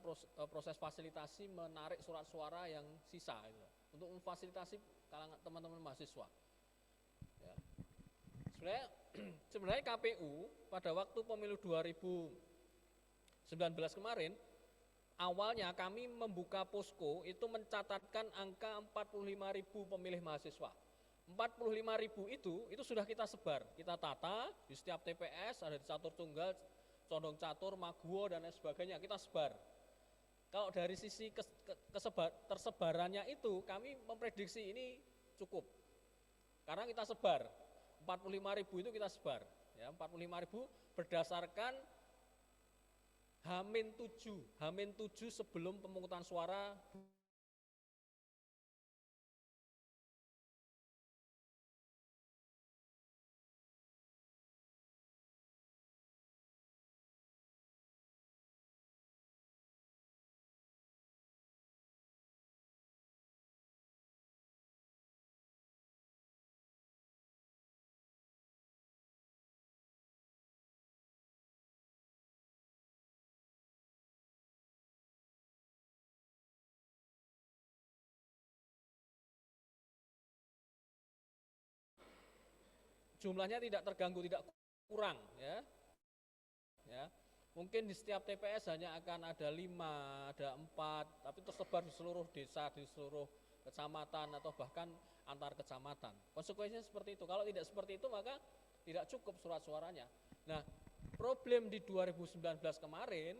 proses fasilitasi menarik surat suara yang sisa itu, untuk memfasilitasi kalangan teman-teman mahasiswa. Ya. Sebenarnya KPU pada waktu pemilu 2019 kemarin, awalnya kami membuka posko itu mencatatkan angka 45.000 pemilih mahasiswa. 45.000 itu sudah kita sebar, kita tata di setiap TPS, ada di Catur Tunggal, Condong Catur, Maguwo dan lain sebagainya, kita sebar. Kalau dari sisi tersebarannya itu kami memprediksi ini cukup. Karena kita sebar, 45.000 itu kita sebar. Ya, 45.000 berdasarkan H-7 sebelum pemungutan suara. Jumlahnya tidak terganggu, tidak kurang, ya. Mungkin di setiap TPS hanya akan ada 5, ada 4, tapi tersebar di seluruh desa, di seluruh kecamatan atau bahkan antar kecamatan. Konsekuensinya seperti itu. Kalau tidak seperti itu maka tidak cukup surat suaranya. Nah, problem di 2019 kemarin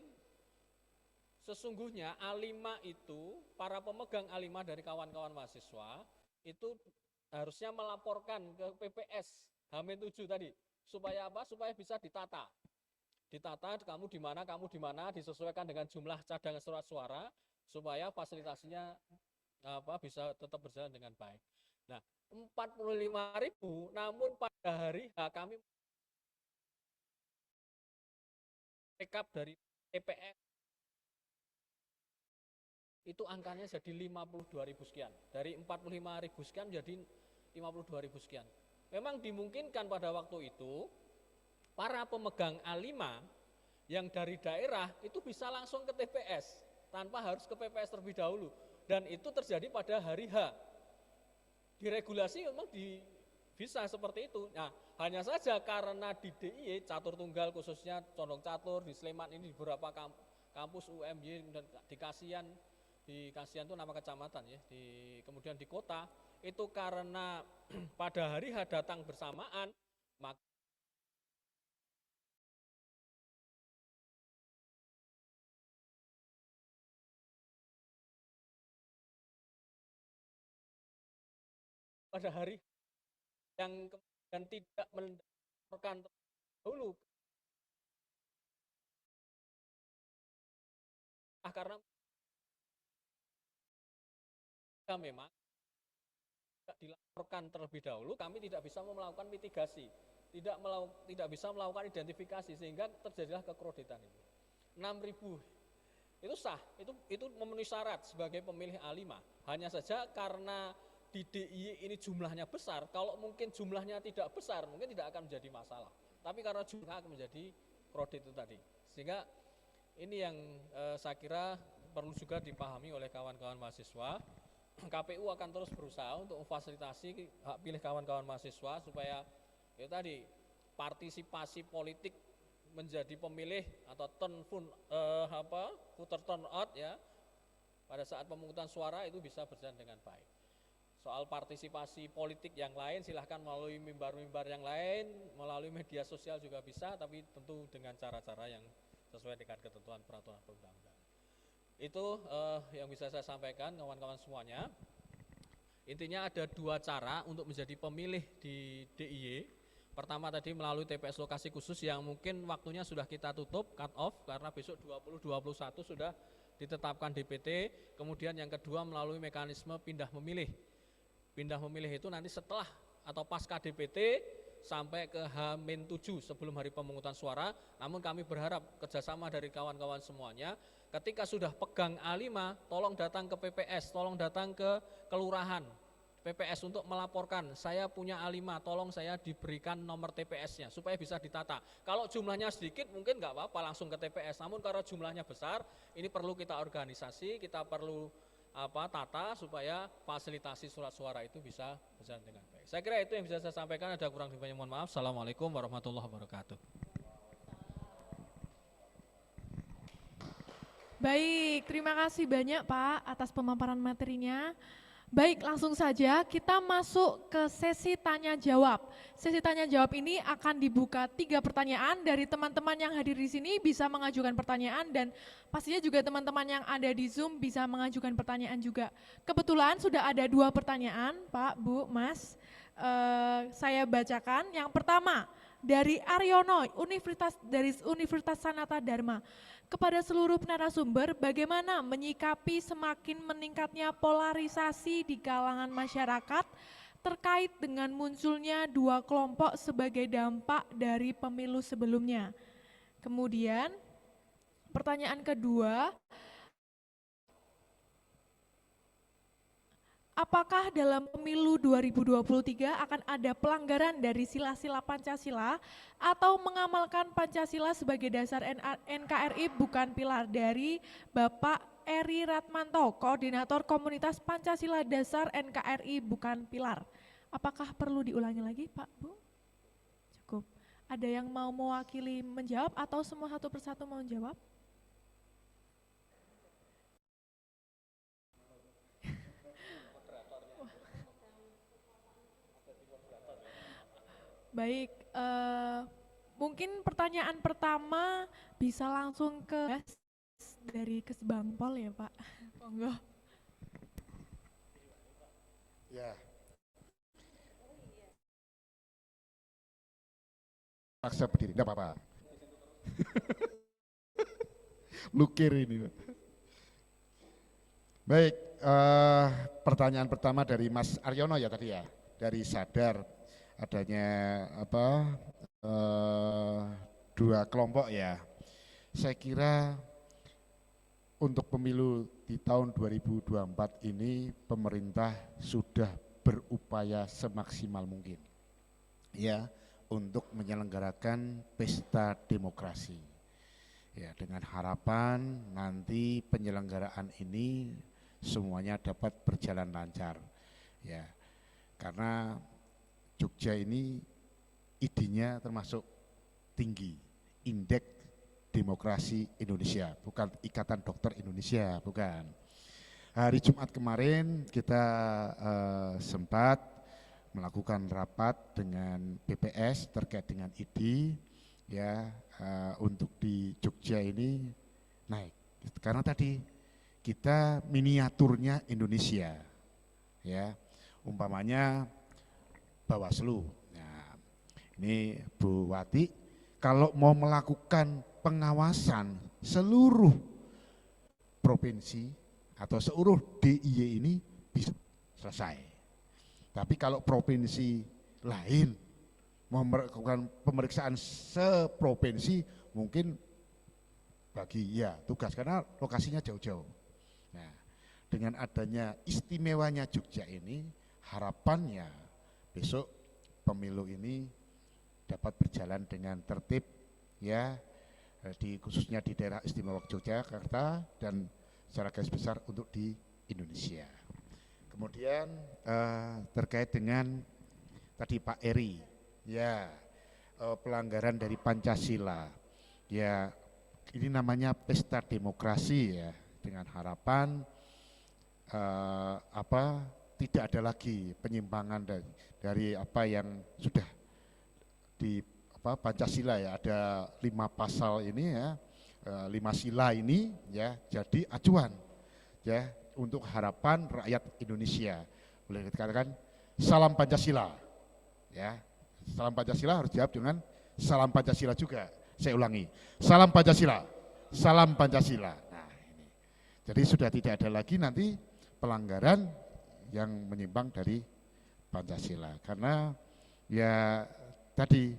sesungguhnya A5 itu, para pemegang A5 dari kawan-kawan mahasiswa itu harusnya melaporkan ke PPS H-7 tadi, supaya apa? Supaya bisa ditata, kamu di mana, disesuaikan dengan jumlah cadangan surat suara, supaya fasilitasinya bisa tetap berjalan dengan baik. Nah, 45.000, namun pada hari H kami rekap dari TPS itu angkanya jadi 52.000 sekian, dari 45.000 sekian jadi 52.000 sekian. Memang dimungkinkan pada waktu itu para pemegang A5 yang dari daerah itu bisa langsung ke TPS tanpa harus ke PPS terlebih dahulu, dan itu terjadi pada hari H. Diregulasi memang bisa seperti itu. Nah, hanya saja karena di DIY Catur Tunggal khususnya Condong Catur, di Sleman ini di beberapa kampus UMY dan di Kasihan itu nama kecamatan ya, kemudian di kota itu karena pada hari H datang bersamaan, maka pada hari yang kemudian tidak melaporkan dulu karena memang dilaporkan terlebih dahulu, kami tidak bisa melakukan mitigasi, tidak bisa melakukan identifikasi, sehingga terjadilah kekrodetan itu. 6.000 itu sah, itu memenuhi syarat sebagai pemilih A5. Hanya saja karena di DIY ini jumlahnya besar, kalau mungkin jumlahnya tidak besar, mungkin tidak akan menjadi masalah. Tapi karena jumlah akan menjadi kredit itu tadi. Sehingga ini yang saya kira perlu juga dipahami oleh kawan-kawan mahasiswa. KPU akan terus berusaha untuk memfasilitasi hak pilih kawan-kawan mahasiswa supaya tadi partisipasi politik menjadi pemilih atau voter turnout ya pada saat pemungutan suara itu bisa berjalan dengan baik. Soal partisipasi politik yang lain silahkan melalui mimbar-mimbar yang lain, melalui media sosial juga bisa, tapi tentu dengan cara-cara yang sesuai dengan ketentuan peraturan perundang-undangan. Itu yang bisa saya sampaikan kawan-kawan semuanya. Intinya ada 2 cara untuk menjadi pemilih di DIY. Pertama tadi melalui TPS lokasi khusus yang mungkin waktunya sudah kita tutup, cut off, karena besok 20-21 sudah ditetapkan DPT. Kemudian yang kedua melalui mekanisme pindah memilih. Pindah memilih itu nanti setelah atau pasca DPT sampai ke H-7 sebelum hari pemungutan suara. Namun kami berharap kerjasama dari kawan-kawan semuanya, ketika sudah pegang A5, tolong datang ke PPS, tolong datang ke kelurahan PPS untuk melaporkan, saya punya A5, tolong saya diberikan nomor TPS-nya supaya bisa ditata. Kalau jumlahnya sedikit mungkin nggak apa-apa langsung ke TPS, namun kalau jumlahnya besar, ini perlu kita organisasi, kita perlu tata supaya fasilitasi surat suara itu bisa berjalan dengan baik. Saya kira itu yang bisa saya sampaikan, ada kurang lebihnya mohon maaf. Assalamualaikum warahmatullahi wabarakatuh. Baik, terima kasih banyak Pak atas pemaparan materinya. Baik, langsung saja kita masuk ke sesi tanya jawab. Sesi tanya jawab ini akan dibuka 3 pertanyaan dari teman-teman yang hadir di sini bisa mengajukan pertanyaan dan pastinya juga teman-teman yang ada di Zoom bisa mengajukan pertanyaan juga. Kebetulan sudah ada 2 pertanyaan, Pak, Bu, Mas. Saya bacakan. Yang pertama dari Aryono, Universitas Sanata Dharma. Kepada seluruh narasumber, bagaimana menyikapi semakin meningkatnya polarisasi di kalangan masyarakat terkait dengan munculnya 2 kelompok sebagai dampak dari pemilu sebelumnya. Kemudian, pertanyaan kedua, apakah dalam pemilu 2023 akan ada pelanggaran dari sila-sila Pancasila atau mengamalkan Pancasila sebagai dasar NKRI bukan pilar? Dari Bapak Eri Ratmanto, Koordinator Komunitas Pancasila Dasar NKRI bukan pilar. Apakah perlu diulangi lagi Pak, Bu? Cukup. Ada yang mau mewakili menjawab atau semua satu persatu mau menjawab? Baik, mungkin pertanyaan pertama bisa langsung ke dari Kesbangpol ya Pak, monggo. Ya. Paksa berdiri, enggak apa-apa. Lukir ini. Baik, pertanyaan pertama dari Mas Aryono ya tadi ya, dari Sadar adanya dua kelompok ya. Saya kira untuk pemilu di tahun 2024 ini pemerintah sudah berupaya semaksimal mungkin ya untuk menyelenggarakan pesta demokrasi. Ya, dengan harapan nanti penyelenggaraan ini semuanya dapat berjalan lancar. Ya. Karena Jogja ini idenya termasuk tinggi, indeks demokrasi Indonesia, bukan Ikatan Dokter Indonesia, bukan. Hari Jumat kemarin kita sempat melakukan rapat dengan BPS terkait dengan ID, ya, untuk di Jogja ini naik. Karena tadi kita miniaturnya Indonesia, ya, umpamanya Bawaslu. Nah, ini Bu Wati, kalau mau melakukan pengawasan seluruh provinsi atau seluruh DIY ini bisa selesai. Tapi kalau provinsi lain mau melakukan pemeriksaan seprovinsi mungkin bagi ya tugas karena lokasinya jauh-jauh. Nah, dengan adanya istimewanya Jogja ini, harapannya besok pemilu ini dapat berjalan dengan tertib ya, khususnya di daerah istimewa Yogyakarta dan secara garis besar untuk di Indonesia. Kemudian terkait dengan tadi Pak Eri, ya pelanggaran dari Pancasila. ya ini namanya pesta demokrasi ya, dengan harapan tidak ada lagi penyimpangan dari apa yang sudah di Pancasila ya, ada 5 pasal ini ya, 5 sila ini ya, jadi acuan ya untuk harapan rakyat Indonesia. Boleh dikatakan salam Pancasila ya, salam Pancasila harus jawab dengan salam Pancasila juga. Saya ulangi, salam Pancasila, salam Pancasila. Nah ini, jadi sudah tidak ada lagi nanti pelanggaran yang menyimpang dari Pancasila, karena ya tadi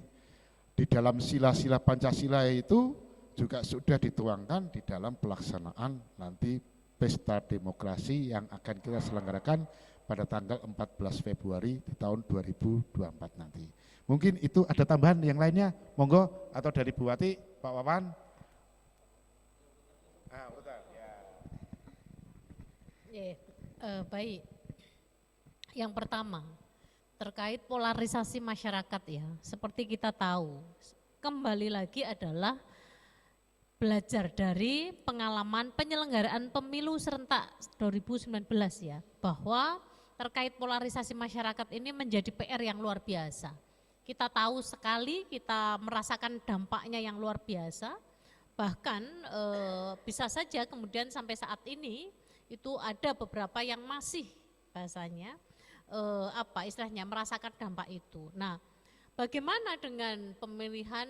di dalam sila-sila Pancasila itu juga sudah dituangkan di dalam pelaksanaan nanti pesta demokrasi yang akan kita selenggarakan pada tanggal 14 Februari di tahun 2024 nanti. Mungkin itu ada tambahan yang lainnya, monggo, atau dari Bu Wati, Pak Wawan. Baik. Yang pertama, terkait polarisasi masyarakat ya, seperti kita tahu, kembali lagi adalah belajar dari pengalaman penyelenggaraan pemilu serentak 2019 ya, bahwa terkait polarisasi masyarakat ini menjadi PR yang luar biasa. Kita tahu sekali, kita merasakan dampaknya yang luar biasa, bahkan bisa saja kemudian sampai saat ini itu ada beberapa yang masih bahasanya istilahnya merasakan dampak itu. Nah, bagaimana dengan pemilihan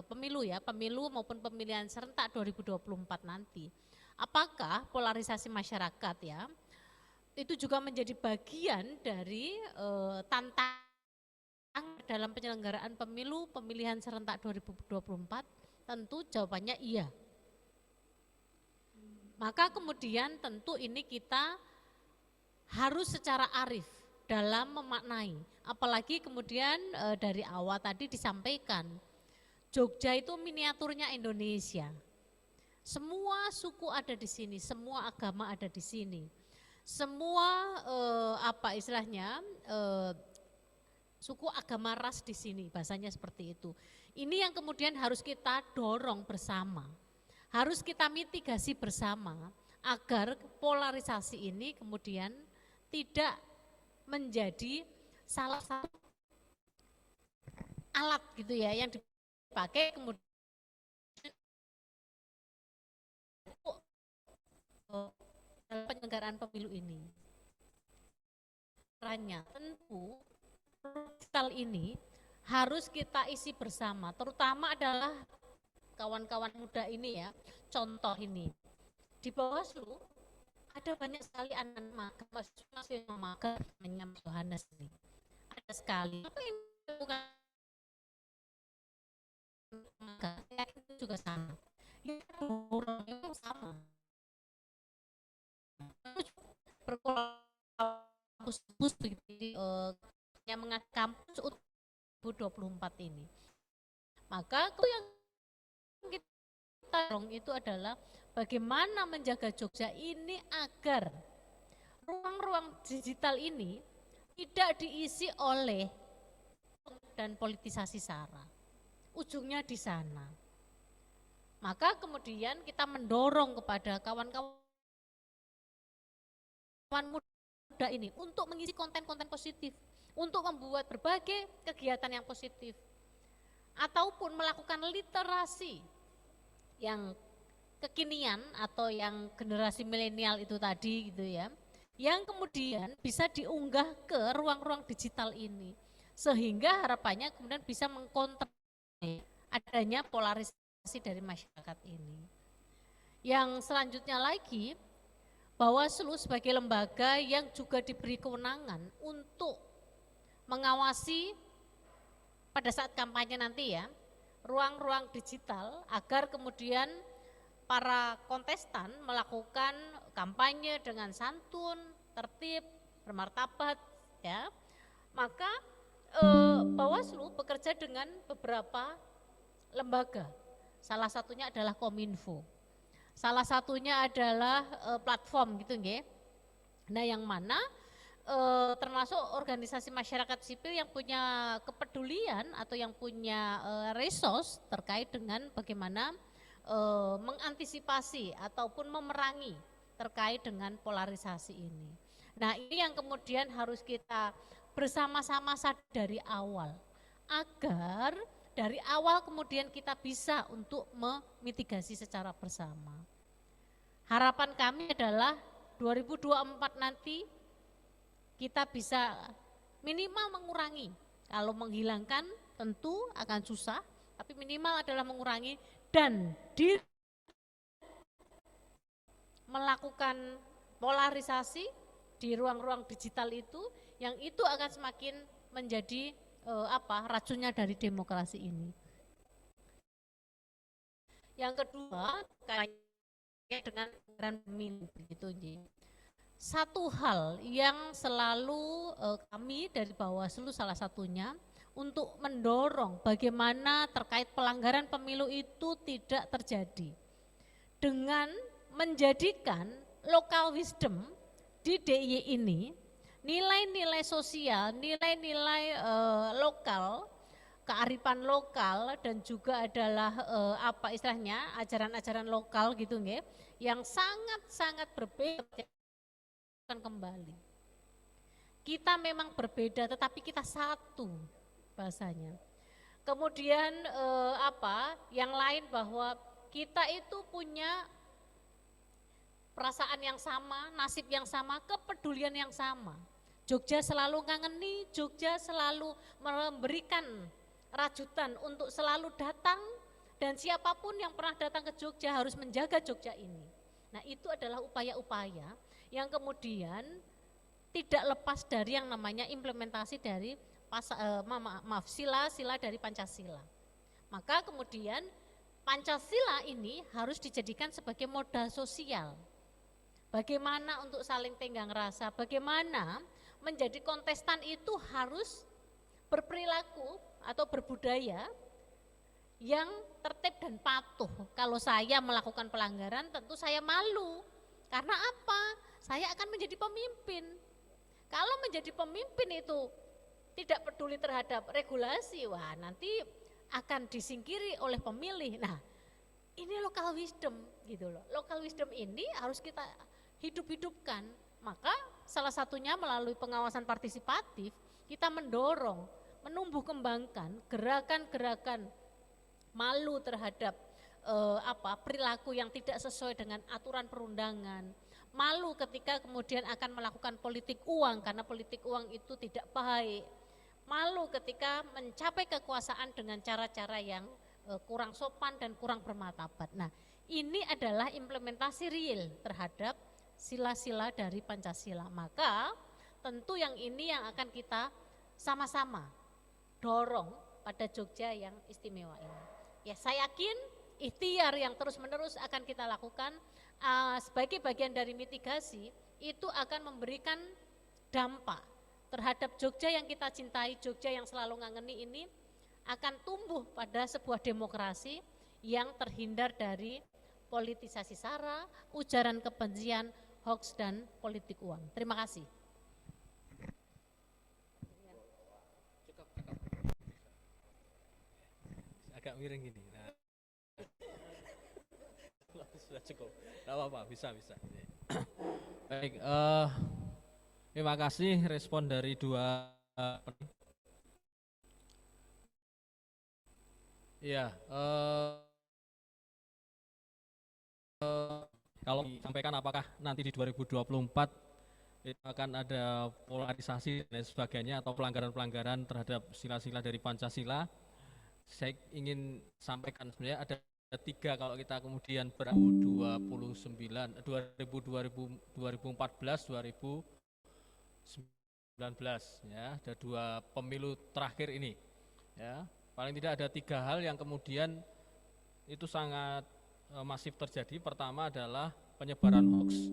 pemilu ya, pemilu maupun pemilihan serentak 2024 nanti? Apakah polarisasi masyarakat ya itu juga menjadi bagian dari tantangan dalam penyelenggaraan pemilu pemilihan serentak 2024? Tentu jawabannya iya. Maka kemudian tentu ini kita harus secara arif dalam memaknai, apalagi kemudian dari awal tadi disampaikan, Jogja itu miniaturnya Indonesia. Semua suku ada di sini, semua agama ada di sini, semua suku agama ras di sini, bahasanya seperti itu. Ini yang kemudian harus kita dorong bersama, harus kita mitigasi bersama agar polarisasi ini kemudian tidak menjadi salah satu alat gitu ya yang dipakai kemudian dalam penyelenggaraan pemilu ini. Caranya tentu digital ini harus kita isi bersama, terutama adalah kawan-kawan muda ini ya. Contoh ini di Bawaslu ada banyak sekali anak magang, masih magang namanya Mas Yohanes ini. Ada sekali. Apa ini bukan magang? Itu juga sama. Yang orangnya sama. Berkolaborasi begitu yang mengaku kampus 2024 ini. Maka itu yang kita dorong itu adalah bagaimana menjaga Jogja ini agar ruang-ruang digital ini tidak diisi oleh dan politisasi sara. Ujungnya di sana. Maka kemudian kita mendorong kepada kawan-kawan muda ini untuk mengisi konten-konten positif, untuk membuat berbagai kegiatan yang positif, ataupun melakukan literasi yang kekinian atau yang generasi milenial itu tadi gitu ya, yang kemudian bisa diunggah ke ruang-ruang digital ini, sehingga harapannya kemudian bisa mengkontrol adanya polarisasi dari masyarakat ini. Yang selanjutnya lagi, Bawaslu sebagai lembaga yang juga diberi kewenangan untuk mengawasi pada saat kampanye nanti ya, ruang-ruang digital agar kemudian para kontestan melakukan kampanye dengan santun, tertib, bermartabat ya. Maka Bawaslu bekerja dengan beberapa lembaga. Salah satunya adalah Kominfo. Salah satunya adalah platform gitu nggih. Nah, yang mana termasuk organisasi masyarakat sipil yang punya kepedulian atau yang punya resource terkait dengan bagaimana mengantisipasi ataupun memerangi terkait dengan polarisasi ini. Nah, ini yang kemudian harus kita bersama-sama sadari awal, agar dari awal kemudian kita bisa untuk memitigasi secara bersama. Harapan kami adalah 2024 nanti kita bisa minimal mengurangi. Kalau menghilangkan tentu akan susah, tapi minimal adalah mengurangi dan melakukan polarisasi di ruang-ruang digital itu, yang itu akan semakin menjadi racunnya dari demokrasi ini. Yang kedua, kaitannya dengan pemilu begitu. Satu hal yang selalu kami dari Bawaslu salah satunya untuk mendorong bagaimana terkait pelanggaran pemilu itu tidak terjadi dengan menjadikan local wisdom di DIY ini, nilai-nilai sosial, nilai-nilai lokal, kearifan lokal, dan juga adalah ajaran-ajaran lokal gitu nggih, yang sangat-sangat berbeda kembali. Kita memang berbeda tetapi kita satu bahasanya. Kemudian yang lain bahwa kita itu punya perasaan yang sama, nasib yang sama, kepedulian yang sama. Jogja selalu ngangeni, Jogja selalu memberikan rajutan untuk selalu datang, dan siapapun yang pernah datang ke Jogja harus menjaga Jogja ini. Nah, itu adalah upaya-upaya yang kemudian tidak lepas dari yang namanya implementasi dari sila-sila dari Pancasila. Maka kemudian Pancasila ini harus dijadikan sebagai modal sosial. Bagaimana untuk saling tenggang rasa, bagaimana menjadi kontestan itu harus berperilaku atau berbudaya yang tertib dan patuh. Kalau saya melakukan pelanggaran tentu saya malu. Karena apa? Saya akan menjadi pemimpin. Kalau menjadi pemimpin itu tidak peduli terhadap regulasi, wah nanti akan disingkiri oleh pemilih. Nah, ini local wisdom gitu loh. Local wisdom ini harus kita hidup-hidupkan. Maka salah satunya melalui pengawasan partisipatif kita mendorong, menumbuh kembangkan gerakan-gerakan malu terhadap perilaku yang tidak sesuai dengan aturan perundangan. Malu ketika kemudian akan melakukan politik uang karena politik uang itu tidak baik. Malu ketika mencapai kekuasaan dengan cara-cara yang kurang sopan dan kurang bermartabat. Nah, ini adalah implementasi real terhadap sila-sila dari Pancasila. Maka tentu yang ini yang akan kita sama-sama dorong pada Jogja yang istimewa ini. Ya, saya yakin ikhtiar yang terus-menerus akan kita lakukan sebagai bagian dari mitigasi itu akan memberikan dampak terhadap Jogja yang kita cintai, Jogja yang selalu ngangeni ini akan tumbuh pada sebuah demokrasi yang terhindar dari politisasi sara, ujaran kebencian, hoax, dan politik uang. Terima kasih. Agak miring gini. Nah. Sudah cukup. Tidak apa-apa, bisa. Baik, terima kasih respon dari dua. Ya, kalau disampaikan apakah nanti di 2024 itu akan ada polarisasi dan sebagainya atau pelanggaran-pelanggaran terhadap sila-sila dari Pancasila, saya ingin sampaikan sebenarnya ada tiga kalau kita kemudian 2014, 2019 ya, ada dua pemilu terakhir ini ya, paling tidak ada tiga hal yang kemudian itu sangat masif terjadi. Pertama adalah penyebaran hoax,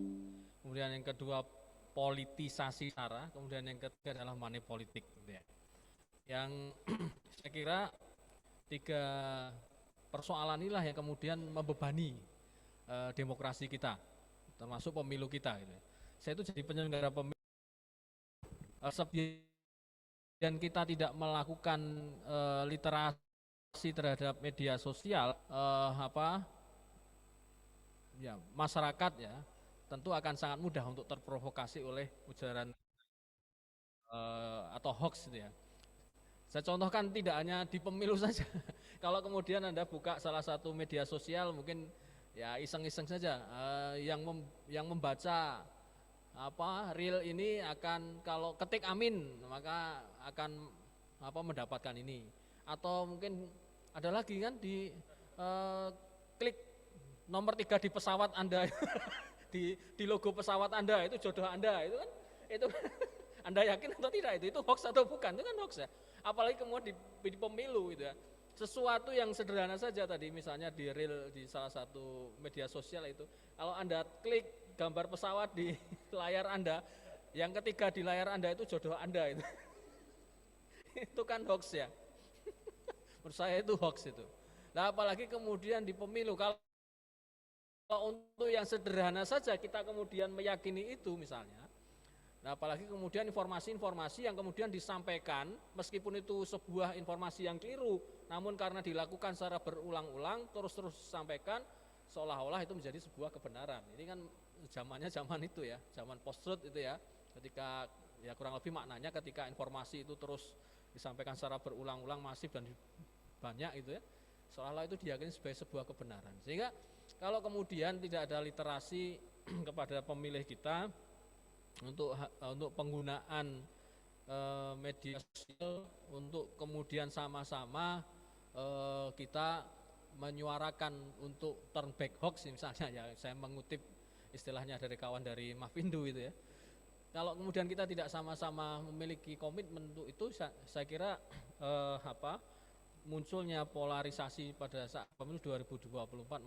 kemudian yang kedua politisasi sara, kemudian yang ketiga adalah money politik gitu ya. Yang saya kira tiga persoalan inilah yang kemudian membebani demokrasi kita, termasuk pemilu kita gitu. Saya itu jadi penyelenggara pemilu dan kita tidak melakukan literasi terhadap media sosial, masyarakat ya tentu akan sangat mudah untuk terprovokasi oleh ujaran atau hoax gitu ya. Saya contohkan tidak hanya di pemilu saja. Kalau kemudian Anda buka salah satu media sosial, mungkin ya iseng-iseng saja, yang membaca real ini akan, kalau ketik amin maka akan mendapatkan ini. Atau mungkin ada lagi kan di klik nomor 3 di pesawat Anda, di logo pesawat Anda, itu jodoh Anda, itu kan, itu Anda yakin atau tidak itu hoax atau bukan, itu kan hoax ya. Apalagi kemudian di pemilu gitu ya. Sesuatu yang sederhana saja tadi, misalnya di reel di salah satu media sosial itu, kalau Anda klik gambar pesawat di layar Anda, yang ketiga di layar Anda itu jodoh Anda itu. Itu kan hoax ya. Menurut saya itu hoax itu. Nah, apalagi kemudian di pemilu, kalau untuk yang sederhana saja kita kemudian meyakini itu misalnya. Nah, apalagi kemudian informasi-informasi yang kemudian disampaikan, meskipun itu sebuah informasi yang keliru, namun karena dilakukan secara berulang-ulang, terus-terus disampaikan, seolah-olah itu menjadi sebuah kebenaran. Ini kan zamannya zaman itu ya, zaman post-truth itu ya, ketika ya kurang lebih maknanya ketika informasi itu terus disampaikan secara berulang-ulang, masif dan banyak itu ya, seolah-olah itu diyakini sebagai sebuah kebenaran. Sehingga kalau kemudian tidak ada literasi kepada pemilih kita, untuk penggunaan media sosial, untuk kemudian sama-sama kita menyuarakan untuk turn back hoax misalnya ya, saya mengutip istilahnya dari kawan dari Mavindo itu ya. Kalau kemudian kita tidak sama-sama memiliki komitmen untuk itu, saya kira munculnya polarisasi pada saat pemilu 2024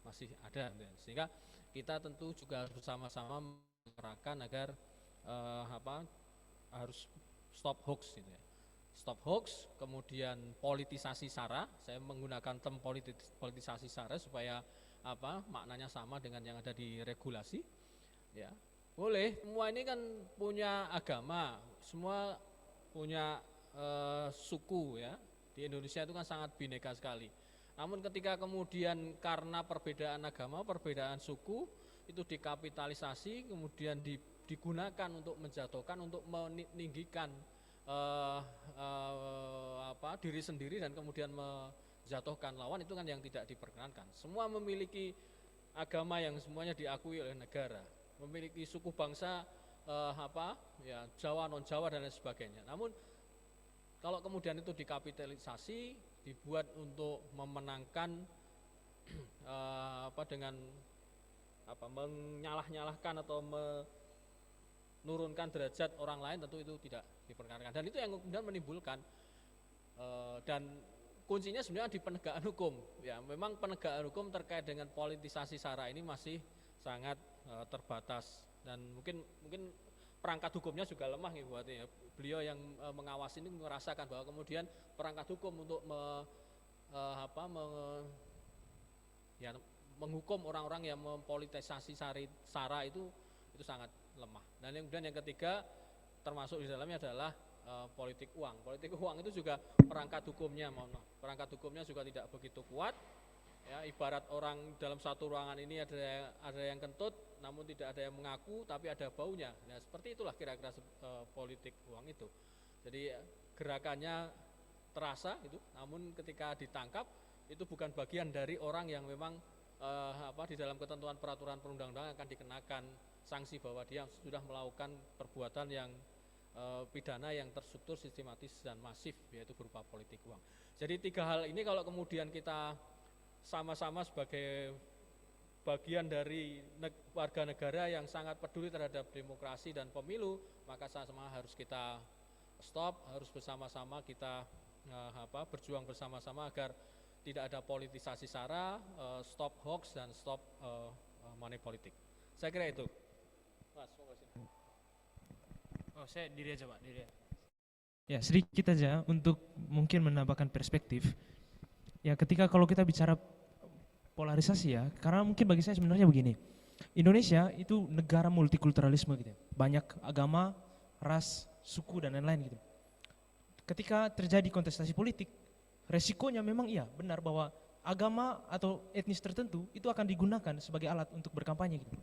masih ada, sehingga kita tentu juga bersama-sama mengerahkan agar harus stop hoax gitu ya. Stop hoax, kemudian politisasi SARA, saya menggunakan term politisasi SARA supaya maknanya sama dengan yang ada di regulasi ya. Boleh, semua ini kan punya agama, semua punya suku ya. Di Indonesia itu kan sangat bineka sekali. Namun ketika kemudian karena perbedaan agama, perbedaan suku itu dikapitalisasi, kemudian digunakan untuk menjatuhkan, untuk meninggikan diri sendiri dan kemudian menjatuhkan lawan, itu kan yang tidak diperkenankan. Semua memiliki agama yang semuanya diakui oleh negara, memiliki suku bangsa Jawa, non Jawa dan lain sebagainya. Namun kalau kemudian itu dikapitalisasi, dibuat untuk memenangkan dengan menyalah-nyalahkan atau menurunkan derajat orang lain, tentu itu tidak diperkenankan. Dan itu yang kemudian menimbulkan dan kuncinya sebenarnya di penegakan hukum. Ya, memang penegakan hukum terkait dengan politisasi SARA ini masih sangat terbatas, dan mungkin perangkat hukumnya juga lemah nih buatnya. Beliau yang mengawasi ini merasakan bahwa kemudian perangkat hukum untuk menghukum orang-orang yang mempolitisasi SARA itu sangat lemah. Dan kemudian yang ketiga termasuk di dalamnya adalah politik uang. Politik uang itu juga perangkat hukumnya juga tidak begitu kuat. Ya, ibarat orang dalam satu ruangan ini ada yang kentut, namun tidak ada yang mengaku, tapi ada baunya. Nah, seperti itulah kira-kira politik uang itu. Jadi gerakannya terasa itu, namun ketika ditangkap itu bukan bagian dari orang yang memang di dalam ketentuan peraturan perundang-undangan akan dikenakan sanksi bahwa dia sudah melakukan perbuatan yang pidana yang terstruktur, sistematis dan masif, yaitu berupa politik uang. Jadi 3 hal ini kalau kemudian kita sama-sama sebagai bagian dari warga negara yang sangat peduli terhadap demokrasi dan pemilu, maka sama-sama harus kita stop, harus bersama-sama kita berjuang bersama-sama agar tidak ada politisasi SARA, stop hoax dan stop money politik. Saya kira itu. Mas, saya diri aja Pak, diri. Ya, sedikit aja untuk mungkin menambahkan perspektif. Ya, ketika kalau kita bicara polarisasi ya, karena mungkin bagi saya sebenarnya begini. Indonesia itu negara multikulturalisme gitu ya. Banyak agama, ras, suku dan lain-lain gitu. Ketika terjadi kontestasi politik, resikonya memang iya benar bahwa agama atau etnis tertentu itu akan digunakan sebagai alat untuk berkampanye gitu.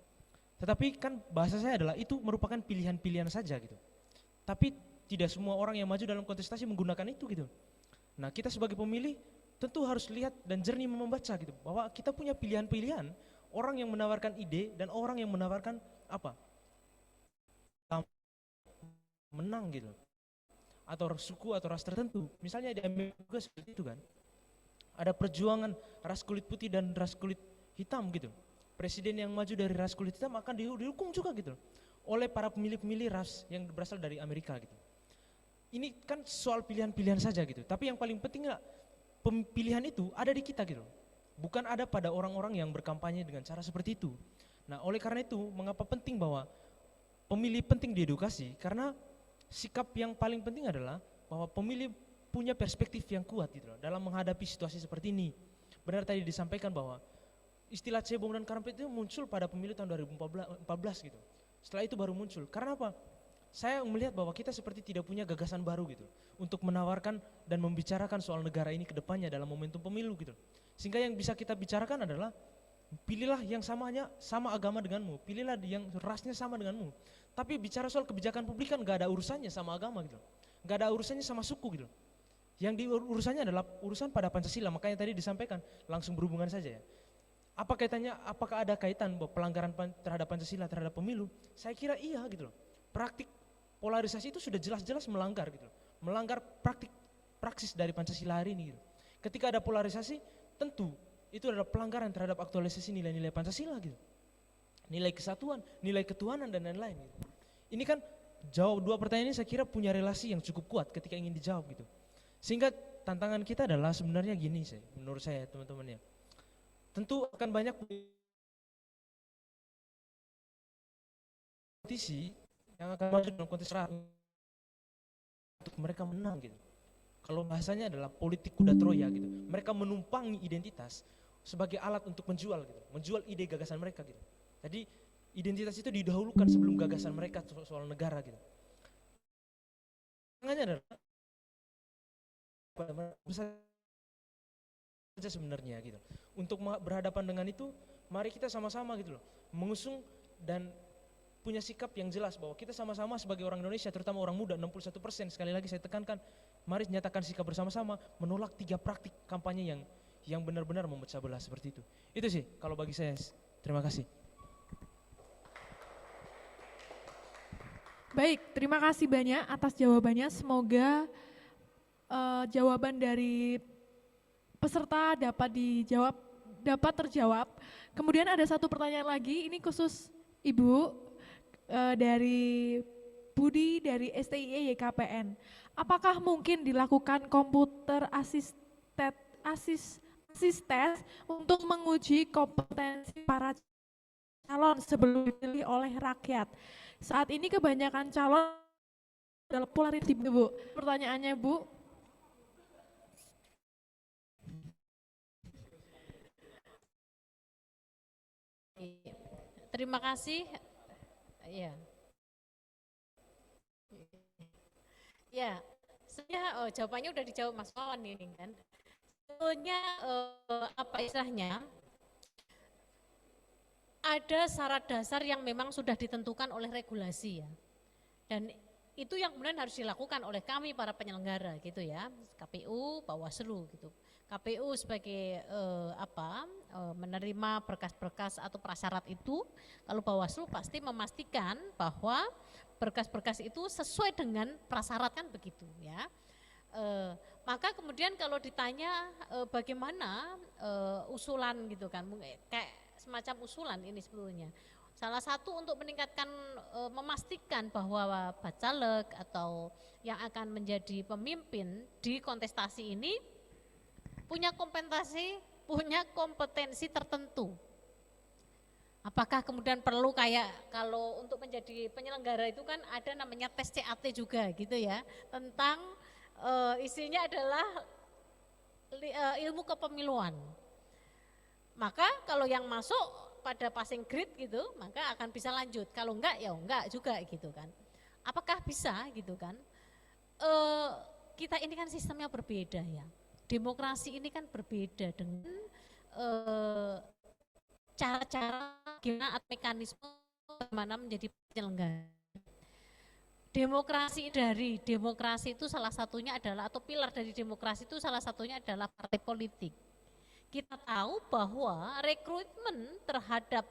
Tetapi kan bahasa saya adalah itu merupakan pilihan-pilihan saja gitu. Tapi tidak semua orang yang maju dalam kontestasi menggunakan itu gitu. Nah, kita sebagai pemilih tentu harus lihat dan jernih membaca gitu bahwa kita punya pilihan-pilihan, orang yang menawarkan ide dan orang yang menawarkan apa? Menang gitu. Atau suku atau ras tertentu. Misalnya di Amerika juga seperti itu kan. Ada perjuangan ras kulit putih dan ras kulit hitam gitu. Presiden yang maju dari ras kulit hitam akan didukung juga gitu oleh para pemilih-pemilih ras yang berasal dari Amerika gitu. Ini kan soal pilihan-pilihan saja gitu. Tapi yang paling penting pilihan itu ada di kita gitu. Bukan ada pada orang-orang yang berkampanye dengan cara seperti itu. Nah, oleh karena itu mengapa penting bahwa pemilih penting diedukasi, karena sikap yang paling penting adalah bahwa pemilih punya perspektif yang kuat gitu loh dalam menghadapi situasi seperti ini. Benar tadi disampaikan bahwa istilah cebong dan karampet itu muncul pada pemilu tahun 2014 gitu. Setelah itu baru muncul. Karena apa? Saya melihat bahwa kita seperti tidak punya gagasan baru gitu untuk menawarkan dan membicarakan soal negara ini ke depannya dalam momentum pemilu gitu. Sehingga yang bisa kita bicarakan adalah pilihlah yang sama agama denganmu, pilihlah yang rasnya sama denganmu. Tapi bicara soal kebijakan publik kan gak ada urusannya sama agama gitu. Gak ada urusannya sama suku gitu. Yang urusannya adalah urusan pada Pancasila, makanya tadi disampaikan langsung berhubungan saja ya. Apa kaitannya, apakah ada kaitan bahwa pelanggaran terhadap Pancasila terhadap pemilu? Saya kira iya gitu loh. Praktik polarisasi itu sudah jelas-jelas melanggar gitu loh. Melanggar praksis dari Pancasila hari ini gitu. Ketika ada polarisasi, tentu itu adalah pelanggaran terhadap aktualisasi nilai-nilai Pancasila gitu. Nilai kesatuan, nilai ketuhanan dan lain-lain gitu. Ini kan jawab dua pertanyaan ini saya kira punya relasi yang cukup kuat ketika ingin dijawab gitu. Sehingga tantangan kita adalah sebenarnya gini sih, menurut saya teman-teman ya. Tentu akan banyak politisi yang akan maju dalam kontestasi untuk mereka menang gitu. Kalau bahasanya adalah politik kuda Troya gitu. Mereka menumpangi identitas sebagai alat untuk menjual gitu, menjual ide gagasan mereka gitu. Jadi identitas itu didahulukan sebelum gagasan mereka soal negara gitu. Tantangannya adalah besar saja sebenarnya gitu. Untuk berhadapan dengan itu, mari kita sama-sama gitu loh, mengusung dan punya sikap yang jelas bahwa kita sama-sama sebagai orang Indonesia, terutama orang muda 61%, sekali lagi saya tekankan, mari nyatakan sikap bersama-sama menolak 3 praktik kampanye yang benar-benar memecah belah seperti itu. Itu sih kalau bagi saya. Terima kasih. Baik, terima kasih banyak atas jawabannya. Semoga jawaban dari peserta dapat terjawab. Kemudian ada satu pertanyaan lagi, ini khusus Ibu dari Budi dari STIE YKPN. Apakah mungkin dilakukan komputer asisten untuk menguji kompetensi para calon sebelum dipilih oleh rakyat? Saat ini kebanyakan calon adalah polarisasi, Bu. Pertanyaannya, Bu. Terima kasih. Ya. Ya, saya jawabannya udah dijawab Mas Wawan ini kan. Sebetulnya apa istilahnya? Ada syarat dasar yang memang sudah ditentukan oleh regulasi ya. Dan itu yang kemudian harus dilakukan oleh kami para penyelenggara gitu ya. KPU, Bawaslu gitu. KPU sebagai menerima berkas-berkas atau prasyarat itu, kalau Bawaslu pasti memastikan bahwa berkas-berkas itu sesuai dengan prasyarat kan begitu ya. Maka kemudian kalau ditanya bagaimana usulan gitu kan, kayak semacam usulan ini sebetulnya. Salah satu untuk meningkatkan, memastikan bahwa bacalek atau yang akan menjadi pemimpin di kontestasi ini punya kompetensi tertentu. Apakah kemudian perlu kayak kalau untuk menjadi penyelenggara itu kan ada namanya tes CAT juga gitu ya, tentang isinya adalah ilmu kepemiluan. Maka kalau yang masuk pada passing grade gitu, maka akan bisa lanjut. Kalau enggak ya enggak juga gitu kan. apakah bisa gitu kan? Kita ini kan sistemnya berbeda ya. Demokrasi ini kan berbeda dengan cara-cara gimana atau mekanisme bagaimana menjadi penyelenggara. Demokrasi itu salah satunya adalah, atau pilar dari demokrasi itu salah satunya adalah partai politik. Kita tahu bahwa rekrutmen terhadap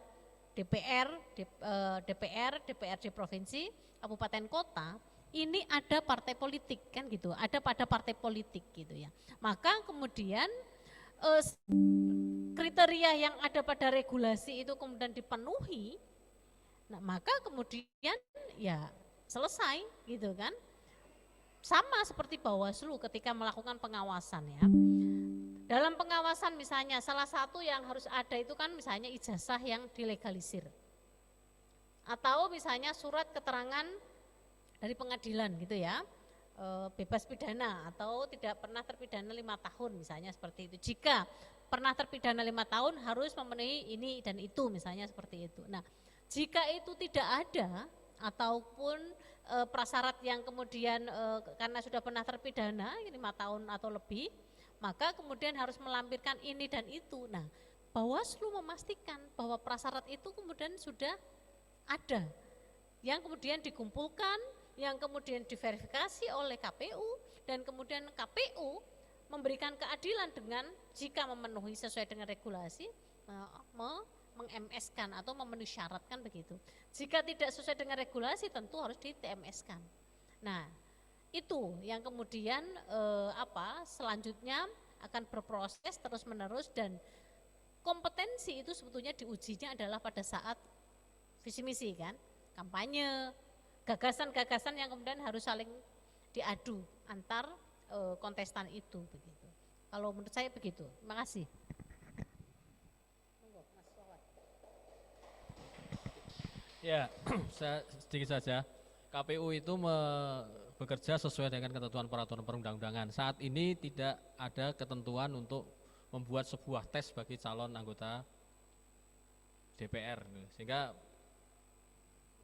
DPRD provinsi, kabupaten kota, ini ada partai politik kan gitu, ada pada partai politik gitu ya. Maka kemudian kriteria yang ada pada regulasi itu kemudian dipenuhi, nah maka kemudian ya selesai gitu kan. Sama seperti Bawaslu ketika melakukan pengawasan ya. Dalam pengawasan misalnya salah satu yang harus ada itu kan misalnya ijazah yang dilegalisir. Atau misalnya surat keterangan dari pengadilan gitu ya, bebas pidana atau tidak pernah terpidana 5 tahun misalnya seperti itu. Jika pernah terpidana 5 tahun harus memenuhi ini dan itu misalnya seperti itu. Nah, jika itu tidak ada ataupun prasyarat yang kemudian karena sudah pernah terpidana 5 tahun atau lebih, maka kemudian harus melampirkan ini dan itu. Nah, Bawaslu memastikan bahwa prasyarat itu kemudian sudah ada, yang kemudian dikumpulkan, yang kemudian diverifikasi oleh KPU, dan kemudian KPU memberikan keadilan dengan jika memenuhi sesuai dengan regulasi, meng-MS-kan atau memenuhi syarat kan begitu. Jika tidak sesuai dengan regulasi tentu harus di-TMS-kan. Nah, itu yang kemudian selanjutnya akan berproses terus-menerus, dan kompetensi itu sebetulnya diujinya adalah pada saat visi misi kan, kampanye, gagasan-gagasan yang kemudian harus saling diadu antar kontestan itu begitu. Kalau menurut saya begitu. Terima kasih. Ya, saya sedikit saja. KPU itu bekerja sesuai dengan ketentuan peraturan perundang-undangan. Saat ini tidak ada ketentuan untuk membuat sebuah tes bagi calon anggota DPR, sehingga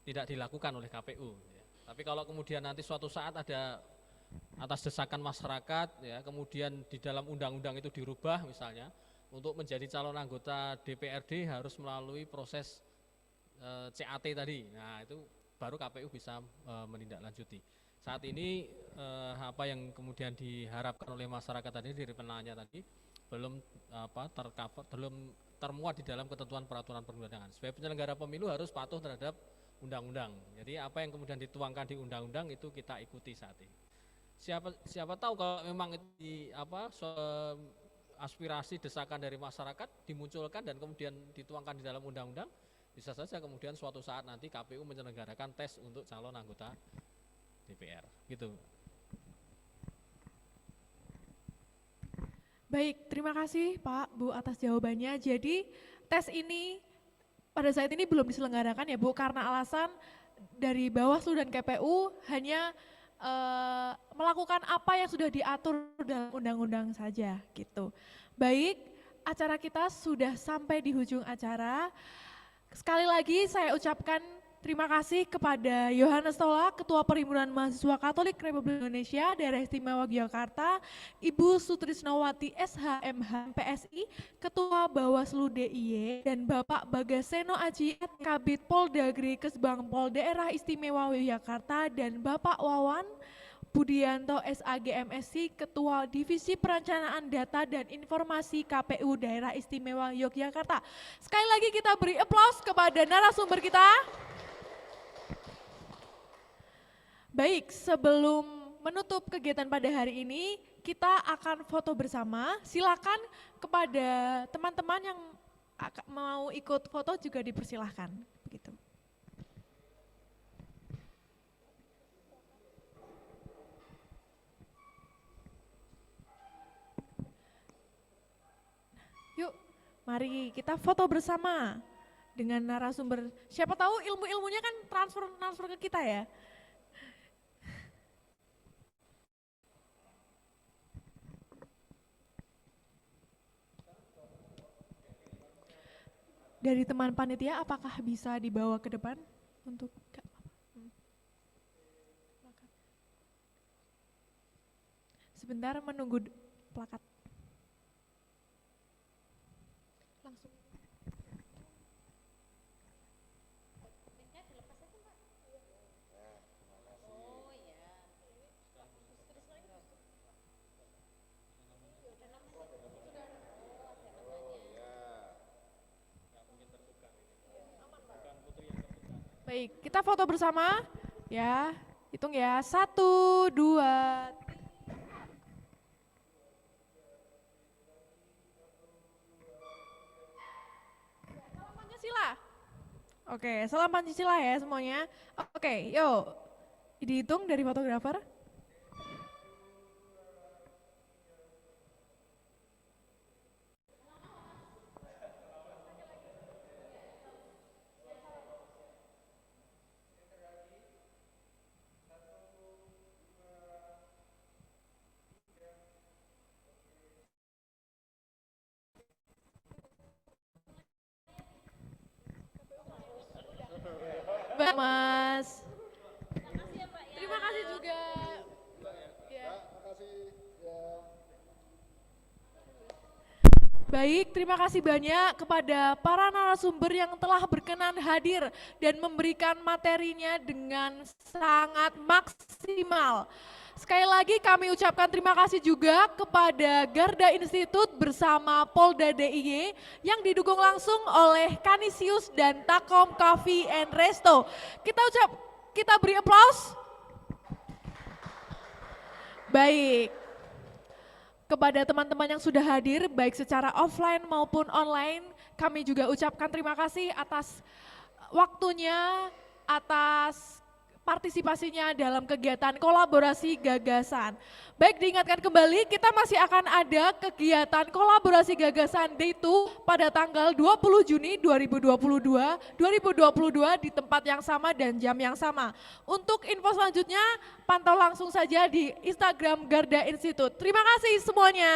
tidak dilakukan oleh KPU. Tapi kalau kemudian nanti suatu saat ada atas desakan masyarakat, ya, kemudian di dalam undang-undang itu dirubah misalnya, untuk menjadi calon anggota DPRD harus melalui proses CAT tadi. Nah, itu baru KPU bisa menindaklanjuti. Saat ini apa yang kemudian diharapkan oleh masyarakat tadi dari penanya tadi belum tercover, belum termuat di dalam ketentuan peraturan perundang-undangan. Sebagai penyelenggara pemilu harus patuh terhadap undang-undang. Jadi apa yang kemudian dituangkan di undang-undang itu kita ikuti saat ini. Siapa tahu kalau memang itu aspirasi desakan dari masyarakat dimunculkan dan kemudian dituangkan di dalam undang-undang, bisa saja kemudian suatu saat nanti KPU menyelenggarakan tes untuk calon anggota DPR, gitu. Baik, terima kasih Pak, Bu atas jawabannya. Jadi tes ini pada saat ini belum diselenggarakan ya Bu, karena alasan dari Bawaslu dan KPU hanya melakukan apa yang sudah diatur dalam undang-undang saja gitu. Baik, acara kita sudah sampai di ujung acara. Sekali lagi saya ucapkan terima kasih kepada Yohanes Tola, Ketua Perhimpunan Mahasiswa Katolik Republik Indonesia Daerah Istimewa Yogyakarta, Ibu Sutrisnowati SHMH PSI, Ketua Bawaslu DIY, dan Bapak Bagaseno Aji, Kabid Polda Kesbang Pol Daerah Istimewa Yogyakarta, dan Bapak Wawan Budianto SAG MSc, Ketua Divisi Perencanaan Data dan Informasi KPU Daerah Istimewa Yogyakarta. Sekali lagi kita beri aplaus kepada narasumber kita. Baik, sebelum menutup kegiatan pada hari ini, kita akan foto bersama. Silakan kepada teman-teman yang mau ikut foto juga dipersilahkan. Begitu. Yuk, mari kita foto bersama dengan narasumber. Siapa tahu ilmu-ilmunya kan transfer ke kita ya. Dari teman panitia, apakah bisa dibawa ke depan untuk Sebentar menunggu plakat. Langsung. Baik, kita foto bersama ya. Hitung ya, 1, 2, 3. Salam Pancasila. Oke, salam Pancasila ya semuanya. Oke, yuk. Dihitung dari fotografer. Baik, Mas. Terima kasih juga. Ya. Baik, terima kasih banyak kepada para narasumber yang telah berkenan hadir dan memberikan materinya dengan sangat maksimal. Sekali lagi kami ucapkan terima kasih juga kepada Garda Institute bersama Polda DIY yang didukung langsung oleh Kanisius dan Takom Coffee and Resto. Kita beri aplaus. Baik. Kepada teman-teman yang sudah hadir baik secara offline maupun online, kami juga ucapkan terima kasih atas waktunya, atas partisipasinya dalam kegiatan kolaborasi gagasan. Baik, diingatkan kembali kita masih akan ada kegiatan kolaborasi gagasan Day 2 pada tanggal 20 Juni 2022 di tempat yang sama dan jam yang sama. Untuk info selanjutnya pantau langsung saja di Instagram Garda Institute. Terima kasih semuanya.